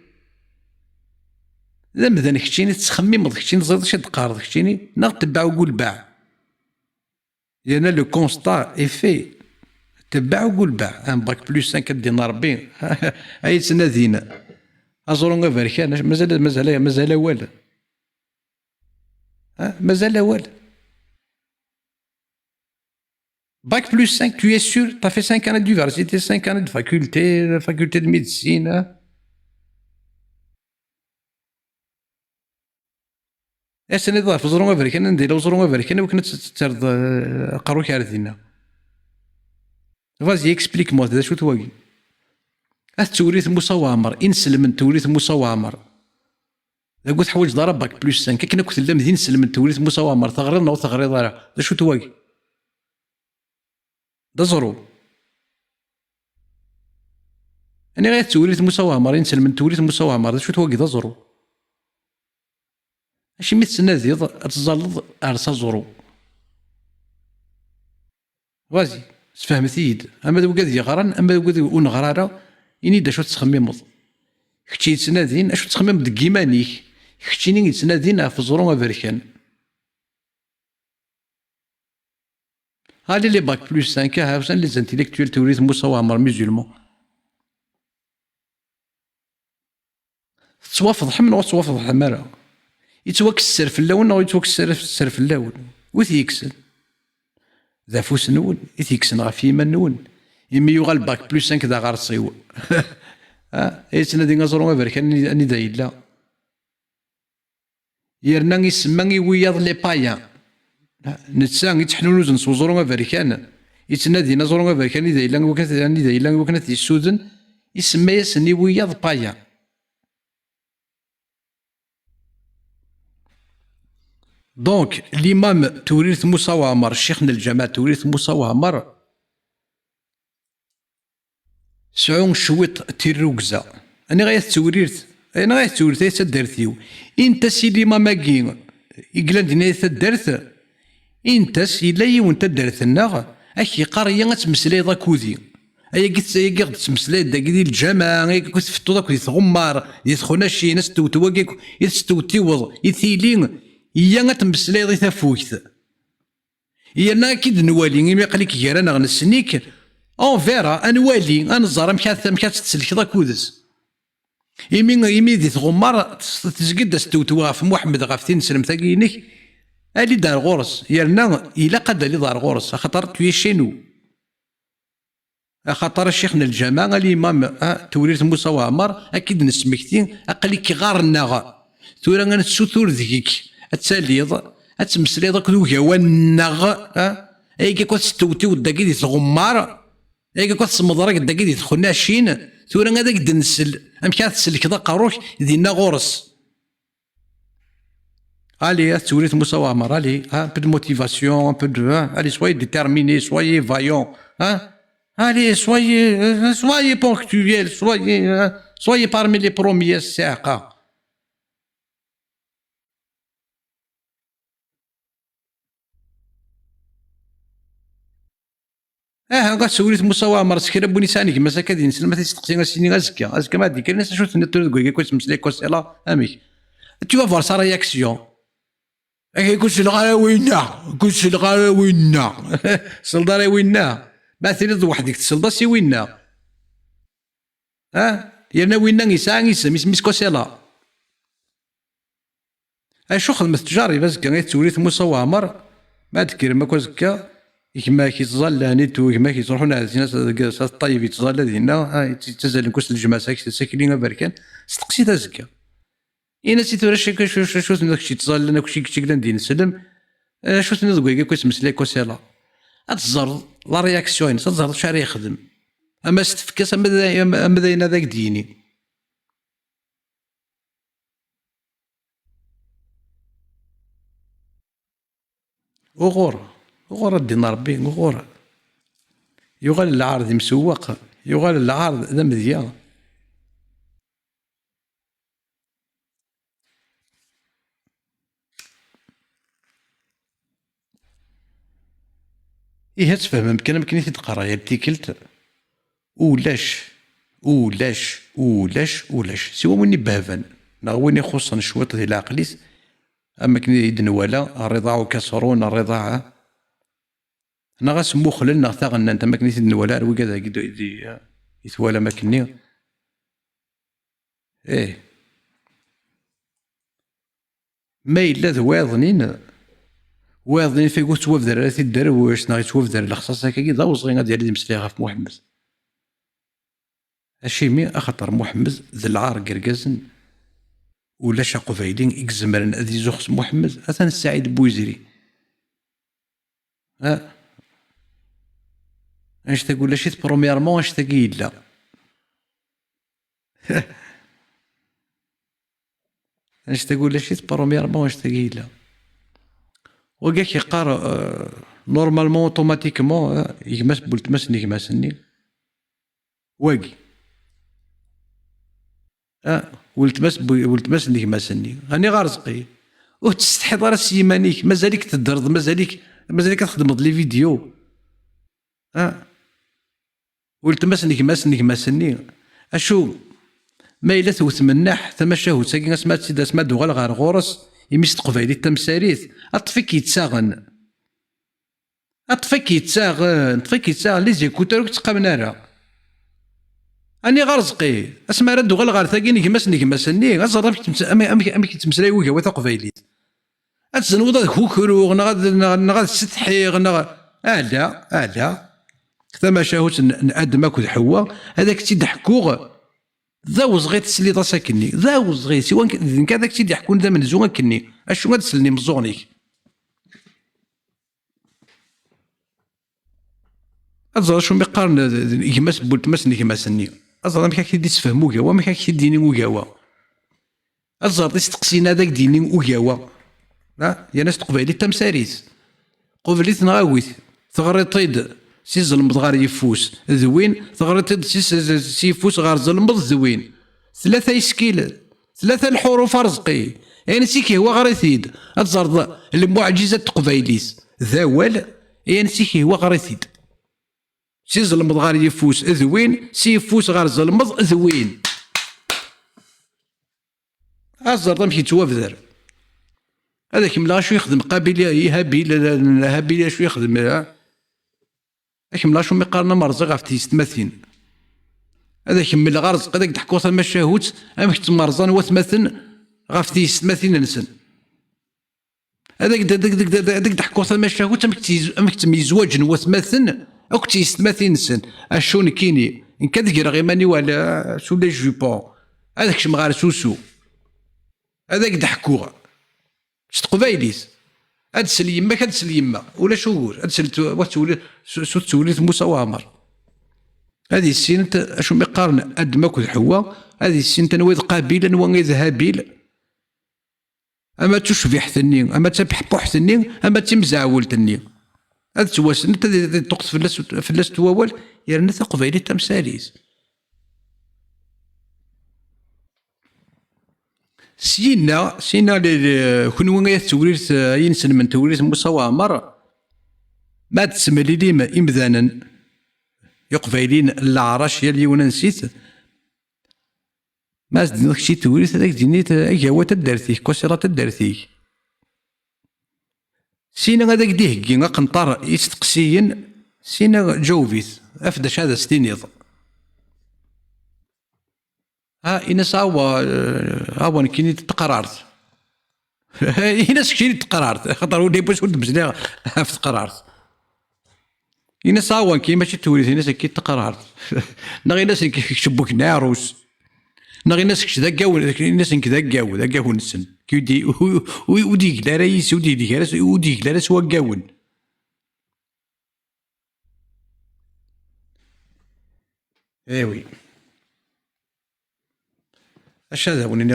S1: ذا مذا كشتيني تخمم كشتيني تزيد شي تقارض كشتيني ناغ تبع وقول باع لأن لو كونستا اي في تبع وقول باع ان باك بلوس 5 دينا ربي اي تنادينا ازورون غير فاركان مازال والو مازال والو باك بلوس 5 tu es sûr t'as fait 5 années d'université 5 années de faculté de médecine السنة ضاع في زرونغ أفريكان ندير زرونغ أفريكان وكنت ترد قروك على دينا فازي اكسبليك مو هذا شو تواقي توريث موسى وعمر انسلم من توريث موسى وعمر لا قلت حوايج ضربك بلوس 5 كنا كنت لا مدين نسلم من توريث موسى وعمر ثغرنا وثغري ضارع شو تواقي دا زرو انا غير توريث موسى وعمر انسلم من توريث موسى وعمر شو تواقي دا زرو ماشي ميت تناديض تزلط عرسا زرو غازي تفهمتيد اما ذو قاد يغران اما ذو قاد ونغرارا يني دا شو تخممض كتشي تسنادين اشو تخمم دك ايمانيك كتشيني يتسنادين في زرو افريكان هالي لي باك بلوس 5 هاوسان لي زانتيليكتويل توريث موسى وعمر ميزولمون توافض حمل وتوافض حمارة يتوكسر في اللون أو يتوكسر في اللون وثيكسن ذا فوس نون يثيكسن غا فيما نون يمي يغال باك بلوس 5 ذا غار صيو يتنا دي غازرون غير كان اني دايلا يرنا يسمى وياض لي بايان نتسان يتحنون وزن سوزرون غير كان يتنا دي نزرون غير كان دايلا وكانت اني دايلا وكانت السودن يسمى يسني وياض بايان دونك الإمام توريث موسى وعمر، شيخنا الجامع توريث موسى وعمر، سعون شويط تيروكزا. أنا غاية توريث، أنا غاية توريث هي تدرثيو. إنت سيدي ماماكي إقلان دينا تدرث، إنت إلا يون تدرثنا أكي قارية تمسلاي ذا كوذي. أيا قلت أيا قلت تمسلاي دا كدي الجامع، أيا كنت فتو ذاك يتغمر يدخلنا شي ناس توتواكيك يستوتيوض يثيلين إيا تمسلاي ذي تفوكت. إيا أنا أكيد نوالي إمي قالك يرانا غنسنيك أون فيرا أنوالي أنزار مكات تسلك ذا كوذس. إمي ذي تغمر تزقد استوتوا في محمد غافتين سلم ثاقينك اللي دار غورس يرنا إلا قد اللي دار غورس خاطر توي شينو. خاطر شيخنا الجامع الإمام توريث موسى وعمر أكيد نسمكتين أقليك غارنا ثورا غنتسوثور ذيك أتساليض أتمسليض كذو يوانغ أيكا كوت ستوتيو داكي دي تغمار أيكا كوت سمضرك داكي دي تخنا شين ثورا هذاك دنسل أمكان تسلك ذا قاروك دينا غورس. Allez, توريث موسى وعمر، allez, un peu de motivation, un peu de, allez, soyez déterminés, soyez vaillants, allez, soyez ponctuels, soyez parmi les premiers الساعة. قال توريث موسى وعمر سكر بوني سانيك مساكا دين سلمة تستقسي سيني أزكا ما ديك الناس شو تنتظر تقول كويس مسلي كويس لا أميك. Tu vas voir sa réaction. كلشي الغراوينا كلشي الغراوينا سلطة راه وينا مثلا وحدك تسلطة سي وينا يرنا وينا يسعى يسم يسميس كوسيلا شو خدمة تجاري بس كان توريث موسى وعمر ما تكير ما كوزكا كيما كيتظل نيتو كيما كيتروحون على الناس الطيب يتظل هنا تزال كوس الجماعة ساكنين بركان استقسي تزكا إنا سي تورا شو داكشي تظل لنا كلشي كلا ندير نسلم شو تنضوي كويس مسلاي كوسيلا تزر لا رياكسيون تزر شحال يخدم أما ستفكاس أما داينا ذاك ديني. وغور دينا ربي وغور يغال العارض مسوق يغال العارض ذا مذيان. إيه تفهم يمكن تقرا يا تيكلت ولاش سوا وين بهفن نا وين يخصن شويط ديال العقليس اما كني يدن ولا الرضاع وكسرون الرضاعه نا غاسمو خللنا ثغنا انت ما كني يدن ولا روي كذا يتوالى ما كني ما إلا ذواضنين واضنين في قلت توفدر راه الدرويش ناغي توفدر الخصاص هكاكي ضا وصغينا ديال اللي مسلي في محمد هادشي مي اخطر محمد ذي العار قرقازن ولا شاقو فايدين اكزمرن اذي زوخس محمد اثن السعيد بويزري اش تقول شي برومييرمون اش تقي لا اش تقول شي برومييرمون اش تقي لا وكاك يقار نورمالمون اوتوماتيكمون يكماس بولتماس نيكماسني واقي ولتماس نيكماسني هاني غارزقي وتستحضر راه سيمانيك مازالك تدرض مازالك تخدم لي فيديو ولتماس نيكماسني اشو ما إلا توت مناح تمشاهو ساكي اسمات سيدا اسمات دوغال غار غورس يميس تقبايلي التمساريت اطفيك يتساغن طفيك يتساغن لي زيكوتور تقامنا راه اني غرزقي اسما راه دوغال غار ثاكي نيكماسني غزر امي كيتمسلاي وكا وثا قبايليت اتزنوض هذاك كوكرو غاد ستحي لا كما شاهوت نادم اكو حوا هذاك تيضحكو ذا وصغيت تسلي ضا ساكني ذا وصغيت سواء كان داك تيدي يحكون ذا من زوان كني اشو غتسلني مزونيك ازرا شو مقارن يماس بولتماس نيكماسني ازرا ما كاك دي تفهمو كاوا ما كاك ديني وكاوا ازرا تستقسينا داك ديني وكاوا يا ناس تقبيلي تمساريس قبليت نغاويت تغريطيد سي زلمض غار يفوس ذوين تغريطيد سي يفوس غار زلمض ذوين 3 يسكيل 3 الحروف رزقي يعني سيكي هو غريثيد اتزرد المعجزة تقبيليس ذاول يعني سيكي هو غريثيد سي زلمض غار يفوس ذوين سي يفوس غار زلمض ذوين الزرد مشي توافذر هذاك ملا شو يخدم قابيل هابيل شو يخدم هذاك ملا شو ميقارنا مرزق في تيستماثين هذاك ملا غرزق هذاك تحكو ثما شاهوت امك تمرزان وثمثن غاف تيستماثين نسن هذاك تحكو ثما شاهوت امك تميزواج وثمثن اوك تيستماثين نسن اشون كيني ان كان غيماني ولا سو لي جوبون هذاك شمغار سوسو هذاك تحكوها تقبايليس ادسل يماك ادسل يما ولا شهور ادسل تولي موسى وامر هذه السين اشو مقارن اد ماكو حوا هذه السين تنويض قابيلا ونويض هابيل اما تشبح ثني اما تبحبح ثني اما تمزعول ثني هذا تواسن انت تقص فلاس تواول يرنا قبايلي تمساليس سينا كون غير توريث ينسن من توريث موسى وعمر ما تسمى لي إمذانا يقبايلين العرش يلي ونسيت ما زدناك شي توريث هذاك دينيت هو تدارتيه كوسيرة تدارتيه سينا هذاك ديهكي قنطار يستقسيين سينا جوفيث أفداش هذا ستينيض إناس هاو كيني تقرارت إناس كيني تقرارت خاطر ولي باش ولد بزنا في تقرارت إناس هاو كي ماشي توريث إناس كي تقرارت نغي ناس كيشبوك ناروس نغي ناس كذا كاون ناس كذا كاون نسن كيدي وديك لا رايس وديك راس وديك لا راس كاون ايوي اش هذا وني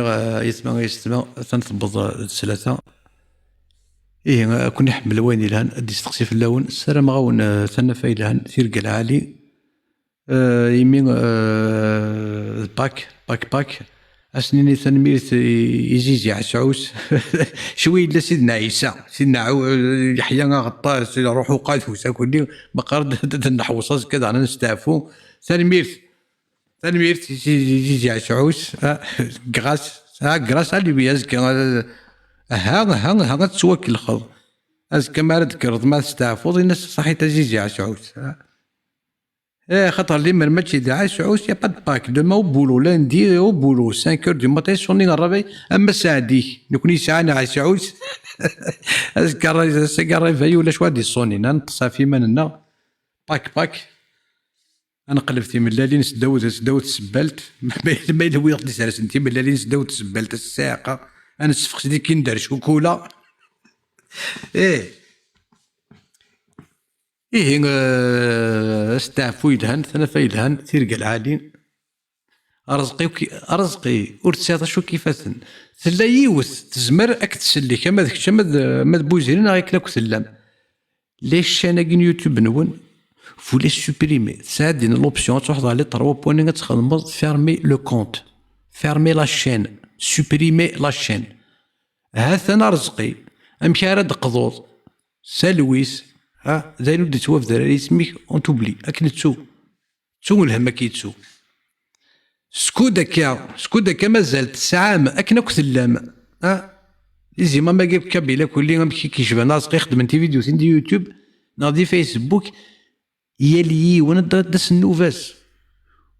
S1: يسمع تنثبض الثلاثه ايه كنا نحمل وين الهان ادي استقسي في اللون السلام غاون ثنا في الهان ثيرق العالي يمين باك اسنيني ثنميرت يزيزي عسعوس شوي لا سيدنا عيسى سيدنا يحيى غطاس روحو قاذفوس كلي بقرد نحوصاس كذا انا نستعفو ثنميرت يزيزي عسعوس غراس اللي بيزك ها تسوك الخض ازكى ما ذكرت ما تستعفض الناس صحي تزيزي عسعوس خاطر لي ماشي داعي سعوس يا با باك دو ما بولو لاندي او بولو 5 اور دو ماتين سوني الربي اما ساعدي نكوني ساعنا على سعوس سكر فاي ولا شوادي صوني نتصا في مننا باك انا قلبتي من الليل سداوت سبلت ما يلوي يقضي سنتي من الليل سداوت سبلت الساقه انا سفقت ديك ندير شوكولا استعفو يدهن ثنا فيدهن تيرقى العالي رزقي ورتساط شو كيفاثن ثلا يوث تزمر اك تسلي كما ذاك ما بوزيرين غيك لاك ثلام ليش انا كين يوتيوب نون فولي سوبريمي سادين لوبسيون تروح على 3 بوين تخدم فيرمي لو كونت فيرمي لا شين سوبريمي لا شين هاثنا رزقي امشارد قضوض سالويس زين ودي توقف دراري سميك اون توبلي اكن تسو الهم كيتسو سكودكا مازالت سعام اكن اكو ثلام ليزي ما جاب كابيلا كلي غنمشي كيشبه ناس يخدم انت فيديو دي يوتيوب ناضي فيسبوك يلي وانا داس النوفاس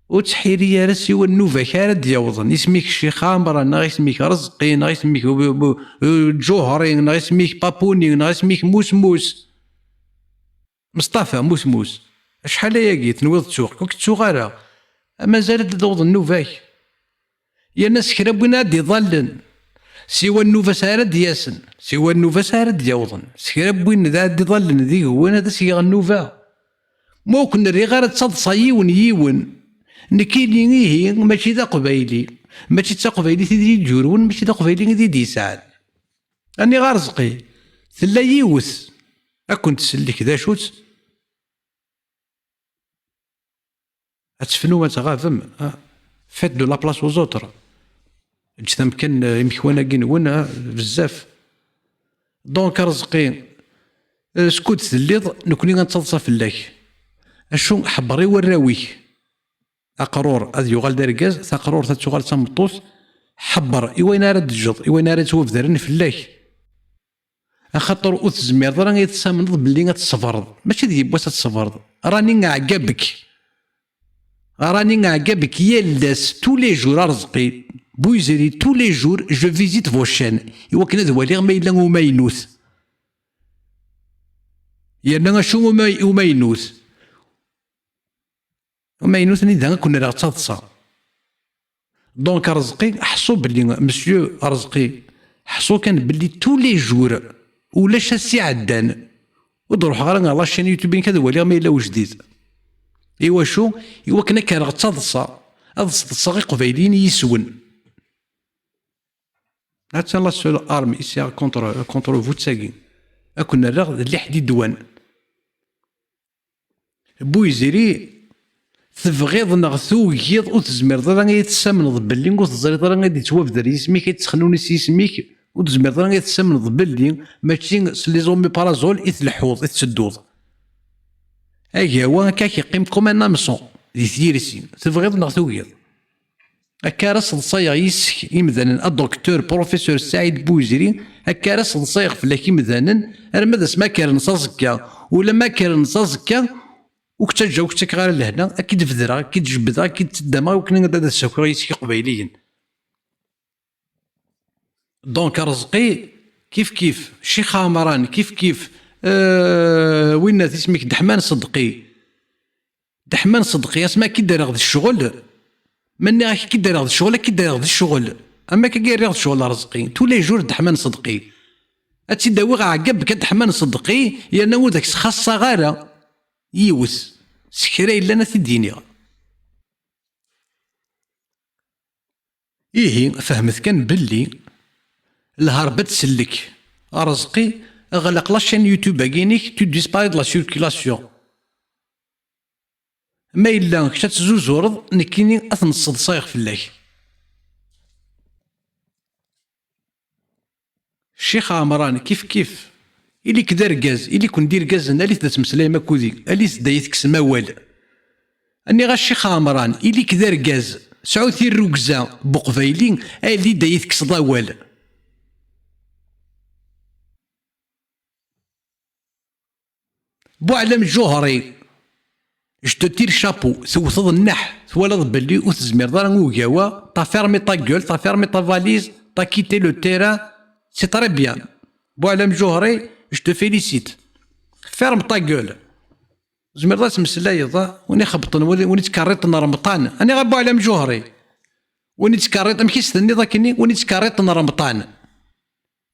S1: وتحيري راسي والنوفا كارد يوضن يسميك شي خامر نا يسميك رزقي نا يسميك جوهري نا يسميك بابوني نا يسميك موسموس مصطفى موسموس شحال ياكي تنوض تسوق كنت تسوق راه مازالت تدوض النوفاك يا ناس كرا بوينا دي ظلن سوى النوفا سارد ياسن سوى النوفا سارد يوضن سكرا بوين ذا دي ظلن ذي هو انا ذا سيغ النوفا مو كنا ري غير تصدصا يون نكيني هي ماشي ذا قبايلي ماشي تا قبايلي تيدي جورون ماشي ذا قبايلي دي سعد أني غارزقي تلا يوث أكون تسلك ذا شوت أتفنو ما تغافم فات دو لابلاص وزوتر جثم كان يمكوانا كينون بزاف دونك رزقي سكوت تليض نكوني غنتصلصا فلاك اشو حبري وراويك اقرور هذا يغال داركاز تقرور تتغال تمطوس حبر إوين راه تجد إوين راه توفدرن فلاك خاطر اوت زمير راه يتسامنض باللي غتصفرض ماشي ديال بواس تصفرض راني نعقبك راني نعقبك يا لاس تو لي جور رزقي بويزري تو لي جور جو فيزيت فو شان إوا كنا دوالي ما إلا وماينوث يانا شو وماينوث وماينوث نيدا كنا راه تصدصا دونك رزقي حصو بلي مسيو رزقي حصو كان بلي تو لي جور ولاش السي عدان ودروح غير على الشين يوتيوب كذا ولا ما الا وجديد ايوا شو ايوا كنا كان تصدصا هاد الصغي قبايلين يسون حتى لا سول ارمي سي كونتر فو تساكين كنا راه اللي حديد دوان بويزيري تبغيض نغ توكيض وتزمير راه يتسامنض باللي وتزريط راه غادي توافدر يسميك يتسخنوني يسميك وتزمير راه يتسامنض باللي ماشي سلي زومي بارازول يتلحوظ يتسدوض اكا هو هكاك يقيم كوم ان امسون دي ثيرسين تبغيض نغ توكيض هكا راه صايغ يسك يمدانن الدكتور بروفيسور سعيد بوزيري هكا راه صايغ فلاك يمدانن راه ماذا سما كارن صازكا ولا ما كارن صازكا وكتا جا وكتا كغار لهنا اكيد فدرا اكيد جبدها اكيد تدما وكنا هذا السكر يسكي قبايليين دونك رزقي كيف شيخ عمران كيف وين اسمك دحمان صدقي اسمع كي داير هذا الشغل ماني غير كي داير هذا الشغل كي داير هذا الشغل اما كي داير هذا الشغل رزقي تو لي جور دحمان صدقي اتي داوي عقب كدحمان صدقي يا نو داك خاصه غاره يوس سكرا إلا أنا تديني إيه فهمت كان باللي الهربة تسلك رزقي أغلق لاشين يوتيوب أكينيك تو ديسباري دو لا سيركيلاسيون ما إلا كتا تزوزورض نكيني أتنصد صايغ فلاك الشيخ عمران كيف إلي كدا ركاز إلي كون دير كاز أنا اللي تتمسلاي ما كودي اللي تدايتك سما والو أني غا الشيخ عمران إلي كدا ركاز سعوثي الركزة بقبايلين اللي دايتك صداوال بوعلم جوهري جو تير شابو توثض النح توالض باللي وتزمير دار وكاوا تا فيرمي تا كول تا فيرمي تا فاليز تا كيتي لو تيران سي تري بيان بوعلم جوهري جو تو فيليسيت فيرم تا كول زمير راس مسلايض وني خبطن وني تكريط رمضان انا غابو على مجوهري وني تكريط مكيستني ذاكني وني تكريط رمضان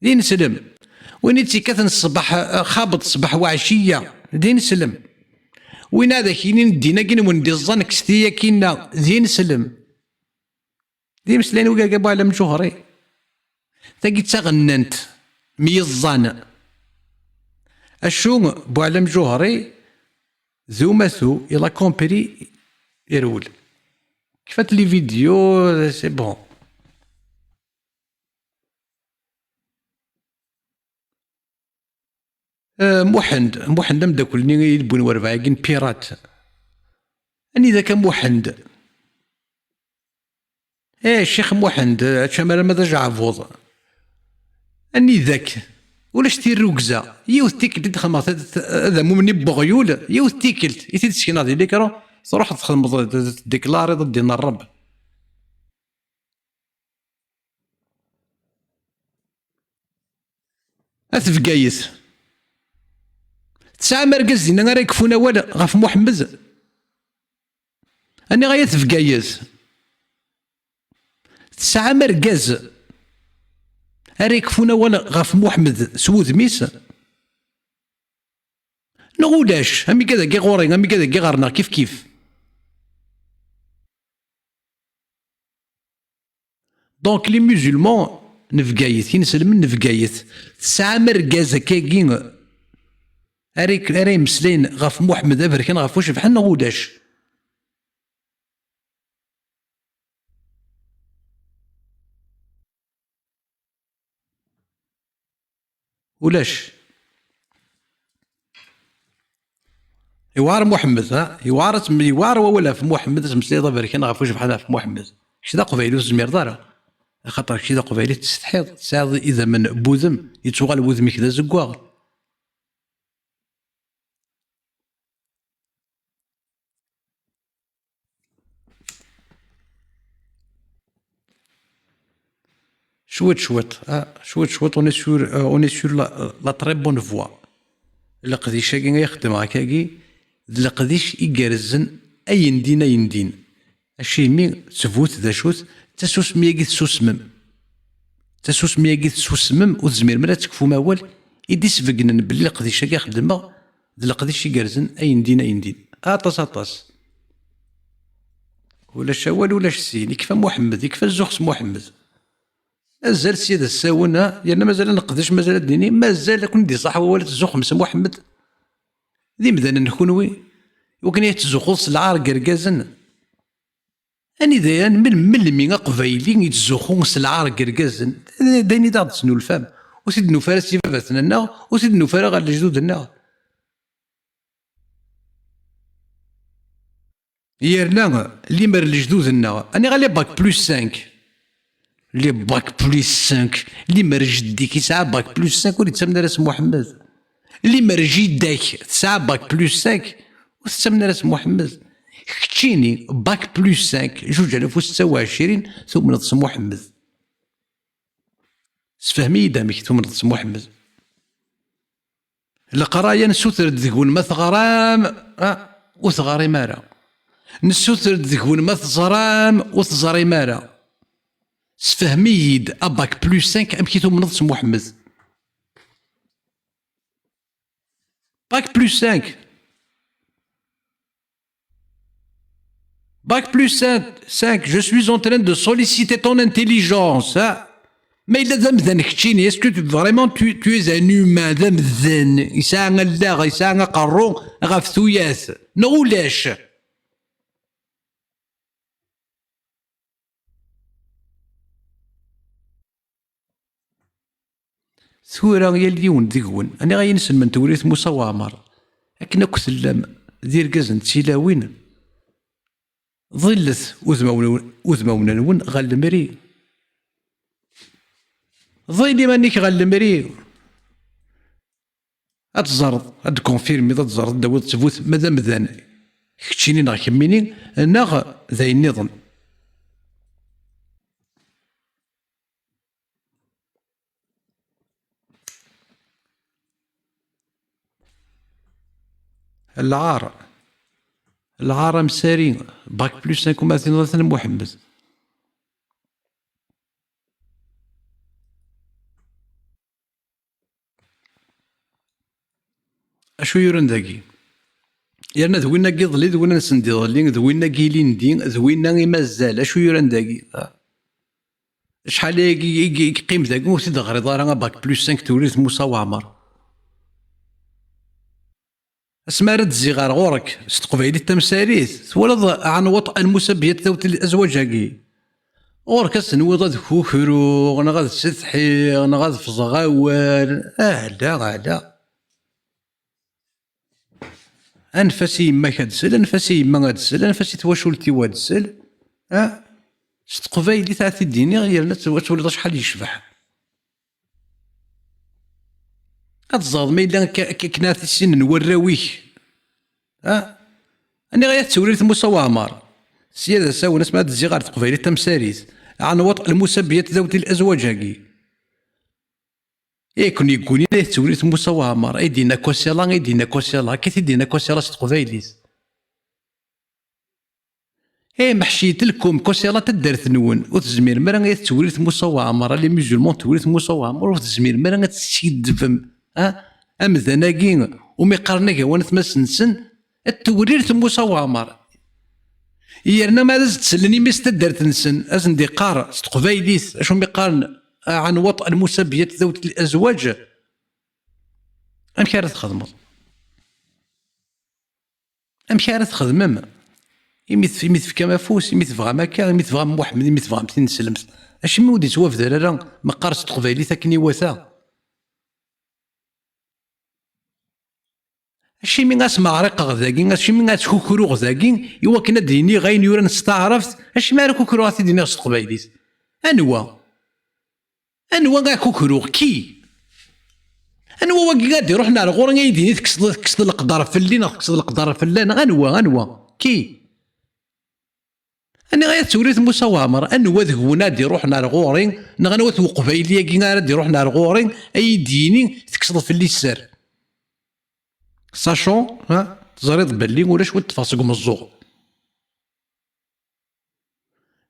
S1: دين سلم وني تيكاثن الصباح خابط الصباح وعشيه دين سلم وين هذا كاينين دينا كاين وندي الظن كستيا كاينه دين سلم دين مسلاني وكاكابو على مجوهري تاكي تغننت ميزان اشو بو على مجوهري ذو مثو إلا كومبري يرول كيفات لي فيديو سي بون موحند مداكلني يلبون وربعاكين بيرات اني ذاك موحند الشيخ موحند شمال ماذا جعفوض اني ذاك ولاش تير ركزه يوث تيكلت تخدم هذا ممني بغيول يوث تيكلت يتي تسكن هذه اللي كرو تروح تخدم ديكلاري ضد دين الرب اثفقايس تسعة مركز دينا راه يكفونا ولا غاف محمد اني غايا تفقايس تسعة مركز راه يكفونا ولا غاف محمد سوذ ميس نغولاش همي كذا كي غوري همي كذا كي غارنا كيف دونك لي musulmans نفقايت كي نسلم نفقايت تسعة مركز كاكين أري مسلين غاف محمد أفريكان غاف واش بحالنا ولاش يوار محمد يوار ولا في محمد مسلين أفريكان غاف واش بحالنا في محمد كشي دا قبيلي وزمير دارا خاطر كشي دا قبيلي تستحيض تساعد إذا من بوذم يتوغال بوذمك دا زكواغ شويت شويت اوني سور لا تري بون فوا لقديش كي يخدم هكاكي لقديش يقرزن اين دين اشي مي تفوت ذا شوت تسوس مياكي تسوسمم وتزمير مرا تكفو ماول يدي سفقنن بلي لقديش كي يخدم لقديش يقرزن اين دين اطاس ولا شوال ولا السين يكفى محمد يكفى الزخس محمد مازال سيد الساونا يعني مازال نقدش مازال الديني مازال كون دي صح ولا تزوق مس محمد ذي مدانا نكونوي وكان يتزوقوص العار قرقازن اني دايان من مين قبايلي يتزوقون العار قرقازن داني دا تسنو الفام وسيد نوفارا سيفاتنا النا وسيد نوفارا غير لجدودنا يرنا اللي مر لجدودنا اني غالي باك بلوس 5 لي باك بلوس 5 اللي مرج ديك يسعى باك بلوس 5 ويتسمى راس محمد اللي مرجي داك تسعى باك بلوس 5 وتسمى راس محمد كتشيني باك بلوس 5 2026 ثم نص محمد سفهمي دامك ثم نص محمد القرايه نسوثر ذكون ما ثغرام وثغري مارا نسوثر ذكون ما ثزرام وثزري مارا سفهميد أباك بلوس 5 أم كيتو منضس محمد باك بلوس 5 باك بلوس 5 je suis en train de solliciter ton intelligence ما إلا ذا مذن كتشيني اسكو فريمون tu es un humain ذا مذن يساعة اللاغ يساعة قرو غاف ثوياث نغولاش ثورة يا اليون ذيكون أنا غاية نسن من توريث موسى وعمر أكنا كثلام دير كازن تسيلاوين ظلت وذمونا نون غالمري ظيلي مانيك غالمري أتزرد أتكونفيرمي تزرد داود تفوت مادام ذان كتشيني نغ كميني نغ ذا النظام العار مساري باك بلوس 5 مثلا محمد اشو يورن داكي يرنا ذوينا كيضلي ذوينا نسندي ظلي ذوينا كيلين دين ذوينا مازال اشو يورن داكي شحال يقيم ذاك وسيد غريضه راه باك بلوس 5 توريث موسى وعمر اسما رد زيغار غورك ستقبيلي التمساريث تولد عن وطأ المسبيات ذوت الازواج هاكي غورك اسنوض ذ كوكرو انا غاد ستحي انا غاد فزغاوال لا انفسي ما كدسل انفسي ما غادسل انفسي تواشلتي وادسل ستقبيلي تاعتي الديني غير تولد شحال يشبح أتزاد ما إلا كنات السن نوراويك أني غاية توريث موسى وعمر سيادة ساوي ناس ما تزيغار تقبيلي تمساريث عن وطء المسبيات ذوت الأزواج هاكي يكون يقولي ليه توريث موسى وعمر أيدينا كوسيلا كيف يدينا كوسيلا تقبيليث محشيت لكم كوسيلا تدرت نون وتزمير مرا غاية توريث موسى وعمر لي ميزولمون توريث موسى وعمر وتزمير مرا غاتسيد فم أمذناكين وميقارناك وانا تمسنسن التورير موسى وعمر يرنا ما تسلني مستدرت نسن أزن دي قار ستقبايليث أشو ميقارن عن وطء المسبيات ذوي الازواج، امك راه تخدموا، امك راه تخدمم، يمي تفكا مافوس، يمي تبغى مكا، يمي تبغى محمد، يمي تبغى متين سلمت، اش مي ودي توافد راه ما قارس تقبايلي كني وثا، اشي مي غاس معرق غذاكي، اشي مي غاس كوكرو غذاكي، يوا كنا ديني غاين يورا نستعرفت، اشي ما راه كوكرو غاتي ديني غاس تقبايليت، انوا انوا كاع كوكرو كي انوا واكي غادي يروح نار غور يديني تكسد القدر في الليل، تكسد القدر في الليل، انوا كي انا غير توريث موسى وامر انوا ذهو نادي يروح نار غوري نغنوا قبايلي كي غادي يروح نار غوري اي ديني تكسد في الليل السر ساشون تزريد باللي ولاش ود تفاصق مزوغ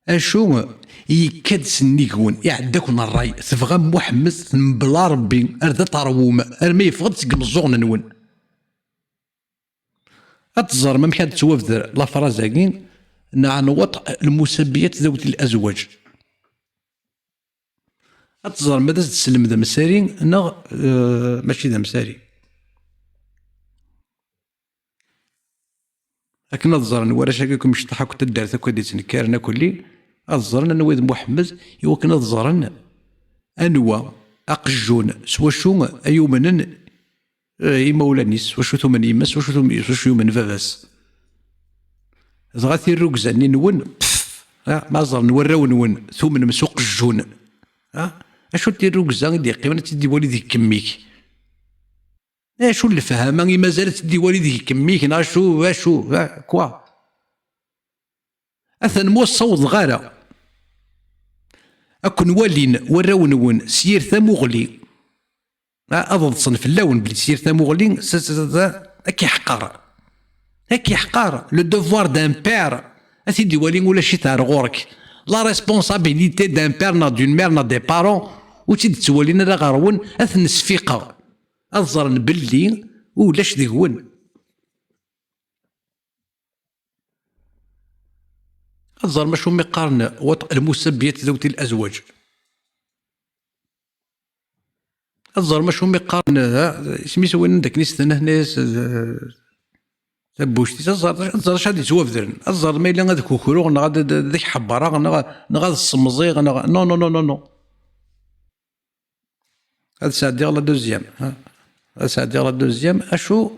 S1: اشو يكاد سنيكون يعداكم الراي تبغى محمد بلا ربي اردا طروم ارمي يفقد تقمزوغ نون اتزر ما مكاد توافد لا فرازاكين عن وطء المسبيات ذوي الازواج اتزر ماذا تسلم ذا مساري نغ ماشي ذا مساري لكن اتزر نورا شاكاكم مش ضحك تدار تاكل تنكارنا كلي اتزر انو محمد يوكن اتزرن انوا اقجون سوا شو ايومنن يمولانيس وشو ثمن يمس وشو يومن فافاس زغاتي الركزاني نون ما زر نوراو نون ثمن مسوق الجون اشو دير الركزه دي قيمه تدي والدي كميك شو اللي فهمها ما زالت تدي والدي كميك شو كوا اثن مو الصوت غاره اكون والين وراو نون سير ثمغلي اضل صنف اللون بلي سير ثمغلي اكي حقر هكي حقار لو دوفوار دان بير اسيدي ولي ولا شي تاع غورك لا ريسبونسابيليتي دان بير نا دون مير نا دي بارون وتيد تولينا لا غارون اثن سفيقه اظرن باللي ولاش ديكون الظر ماشو مقارن وطء المسبيات ذوي الازواج الظر ماشو مقارن سميتو وين داك نيستنا هنا بوشتي تزر شادي توافدرن الزر ما الا غادي كوكرو غادي ذيك حباره غادي الصمزيغ نو نو نو نو نو هذا ساعدي على دوزيام هذا ساعدي على دوزيام اشو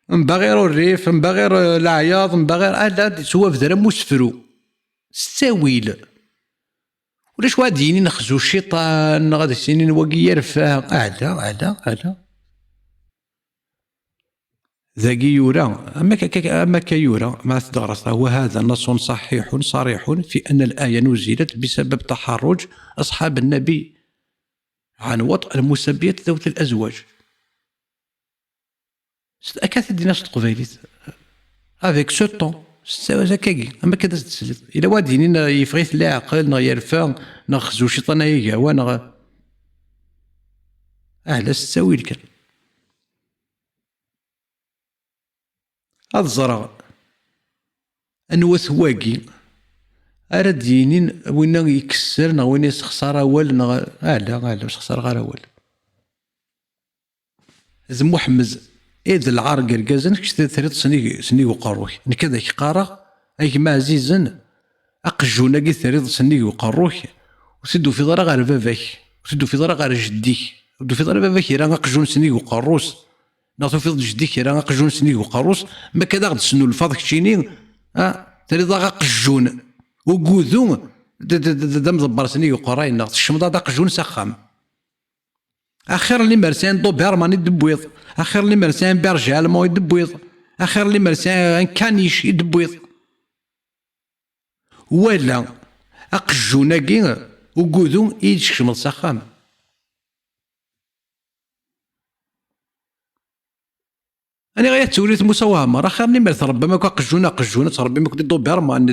S1: مباغي الريف مباغي العياض مباغي لا توافدر مسفرو ستاويل ولاش واديني نخزو الشيطان غادي سينين واقي يرفاه اعلى ذاكي يورا أما كيورا ما تدرس هو هذا نص صحيح صريح في أن الآية نزلت بسبب تحرج أصحاب النبي عن وطء المسبيات ذوي الأزواج أكاد دينا قبيليت افيك سو طون زكاكي اما كذا تسلت الا واديني يفغيث لا عقل نا يرفع نا خزو شيطان يقاوا نا لا ستاويل كان هاد الزرع انوث واقي اراد دينين وين يكسر نا وين يسخسر اول نا لا باش خسر غير اول زم محمد إذ العار قرقازن كش ثلاث سني وقروح نكذا قارا أي ما عزيزن أقجونا قي ثلاث سني وقروح وسدوا في ضرا غير باباك وسدوا في ضرا غير جديك ودوا في ضرا باباك يرا أقجون سني وقروس ناطو في جديك يرا أقجون سني وقروس ما كذا غد سنو الفاضك تشيني ثلاث أقجون وقوذون دم ضبر سني وقراي ناط الشمضة أقجون سخام اخر اللي مرسان دو بيرمان يدبويض اخر اللي مرسان برجال مو يدبويض اخر اللي مرسان كانيش يدبويض ولا اقجوناكي وقودو يتشكشم السخام انا غير توليت مساومه راه خير ملي ربما قجونا تربي ما كنت دو بيرمان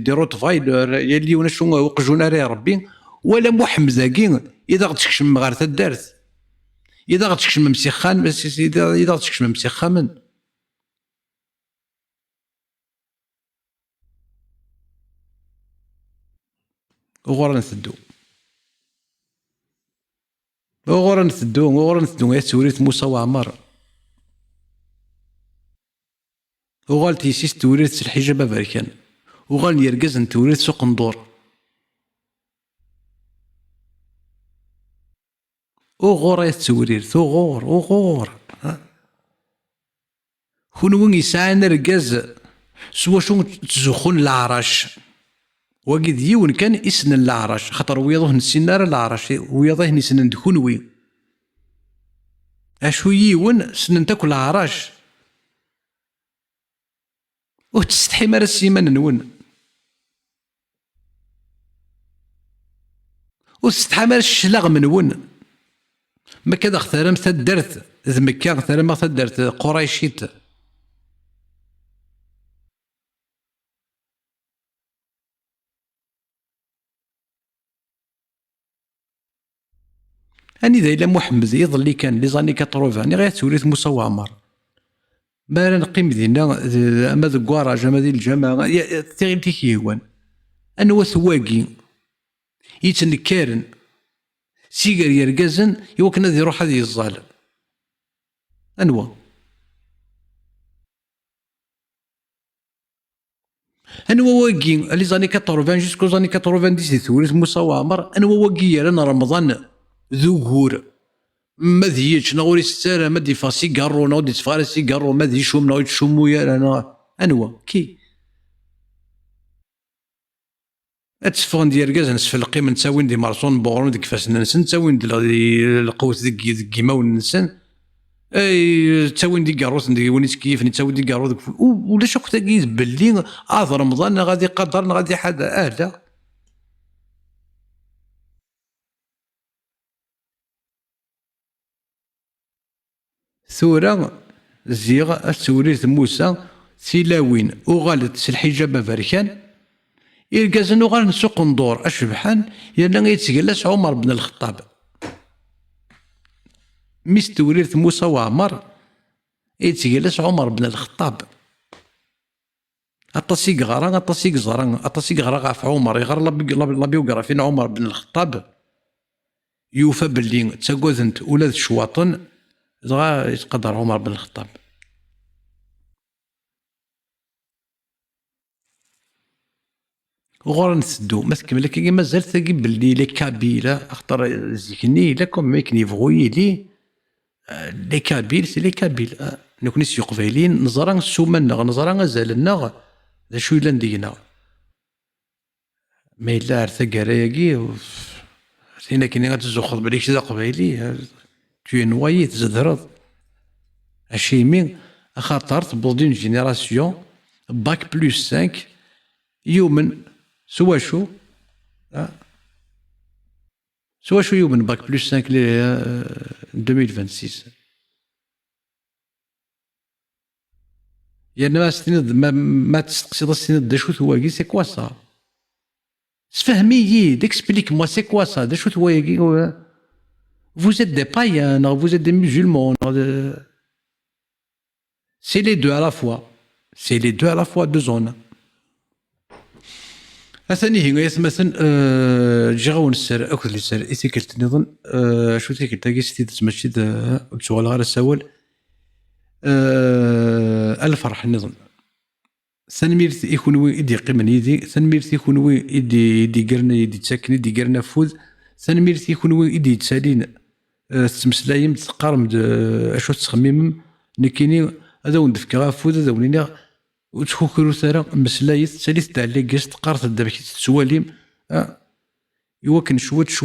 S1: دي روت فايلر يلي وانا شنو قجونا راه ربي ولا محمزاكي اذا غتشكشم غير تدارت إذا غتكشم مسخان بس إذا غتكشم مسخان وغورا نسدو وغورا نتدو يا توريت موسى وعمر وغال تيسيس توريت الحجاب بركان وغال يرقز توريت سوق ندور وغور يا توريت وغور كون يسعى رقاز سوا شو تزخون العرش وقد يون كان اسن العرش خاطر ويضه نسينار العرش ويضه نسن ندخونوي اشو يون سنن تاكل العرش وتستحي مار السيمان نون وتستحي مار الشلاغ منون ما كذا اختارم تدرت ذ مكة اختارم تدرت قريشيت أني ذا إلا محمد يظل كان لي زاني كاتروفاني غير توليت موسى وعمر ما راه نقيم دينا أما ذا كواراج أما ذي الجماعة تيغيلتي كيهوان أنو ثواقي يتنكارن سيقر يرقزن يوكن هذا يروح هذا الظالم أنو واقي لي زاني كاتروفان جيسكو زاني كاتروفان ديسي توليت موسى وعمر أنو واقي رانا رمضان ذوهور ما ذيتش نغوري ستارة ما دي فاسي قارو نودي تفارسي قارو ما ذي شوم نودي شومو يا انا انوا كي اتسفون ديال ركاز نسفلقي من تاوين دي مارسون بورون ديك فاسنا نسن تاوين دي القوت ديك ماون نسن اي تاوين دي قاروس دي ونيت كيفني تاوين دي قارو ولا شوك تاكيز باللي رمضان غادي قدر غادي حدا لا ثورة زيغ توريت موسى تيلاوين وغالت الحجاب بركان يرقازن وغال نسوق ندور اشبحان يانا يتجلس عمر بن الخطاب ميس توريت موسى وعمر يتجلس عمر بن الخطاب اطاسي غرا اطاسي زرا اطاسي غرا في عمر يغار لا بيوغرافين عمر بن الخطاب يوفى باللي تاكوذنت ولاد شواطن دغا يتقدر عمر بن الخطاب وغور نسدو ما تكمل كي مازال تاكي باللي لي كابيلا اختار زيكني لكم ميك نيفغوي لي لي كابيل سي لي كابيل نكوني سي قبايلين نزرا سومنا نزرا زالنا ذا شو الا ندينا ما الا عرفت كراياكي سينا كي غتزوخ بالك شي قبايلي tu es noyé تزدرض اشيمي خاطر تبوض جينيراسيون باك بلس 5 يومن سوا شو يومن باك بلس 5 2026 يعني ما تستقصد السند دا شو ثواقي سي كوا سا سفهمي ديكسبليك موا سي كوا سا دا شو ثواقي vous êtes des païens, vous êtes des musulmans. C'est les deux à la fois. C'est les deux à la fois, deux zones. أثاني هي مثلا جاون السر أكثر السر إثيكلت نظن شو إثيكلت تاكيس تسمشي بسؤال غير السؤال الفرح نظن ثانميرت يكونوا يدي قيمن يدي ثانميرت يكونوا يدي قرنا يدي تساكن يدي قرنا فوذ ثانميرت يكونوا يدي تسالين تمسلايم تقارم اشو تخميم نكيني هذا وندفك غافوذ هذا ولينا وتخوكرو ثرا مسلايت تساليت تاع لي قست قارت دابا تسواليم يوكن شوت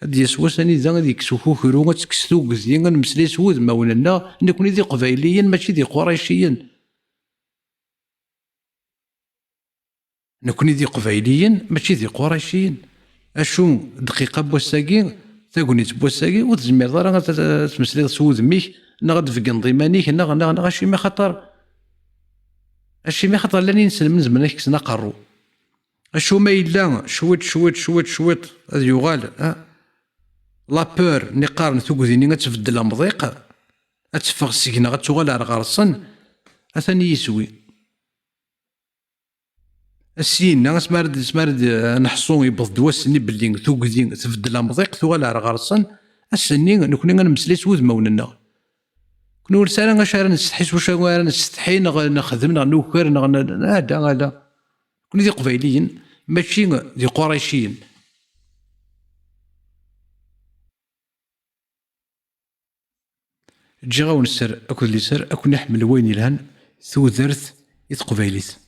S1: هادي سوا ثاني ذا غادي يكسوكرو تكسو كزيان مسلاي سود ما ولنا نكوني دي قبايليين ماشي دي قريشيين نكوني دي قبايليين ماشي دي قريشيين اشو دقيقه بوساكين تاكونيت بوساكي وتزمير راه تمسلي سود ميك نغد في قنضيمانيك نغ اشي ما خطر لاني نسلم من زمان كسنا قرو اشو ما الا شويت هذا يغال لا بور ني قارن ثوكذيني غتفدل مضيق اتفغ السكينه غتوغال على غرسن اثاني يسوي السين سمارد نحصو يبض دواسني باللي ثوكذين تفدل مضيق ثوغال على غرسن السني نكوني غنمسلي سود موننا كون ورسالة اش راه نستحي واش راه نستحي نخدم نوكر هذا كون دي قبايليين ماشي دي قريشيين. تجي غاون السر اكو اللي سر اكو نحمل وين يلهن ثوثرت يتقبايليت.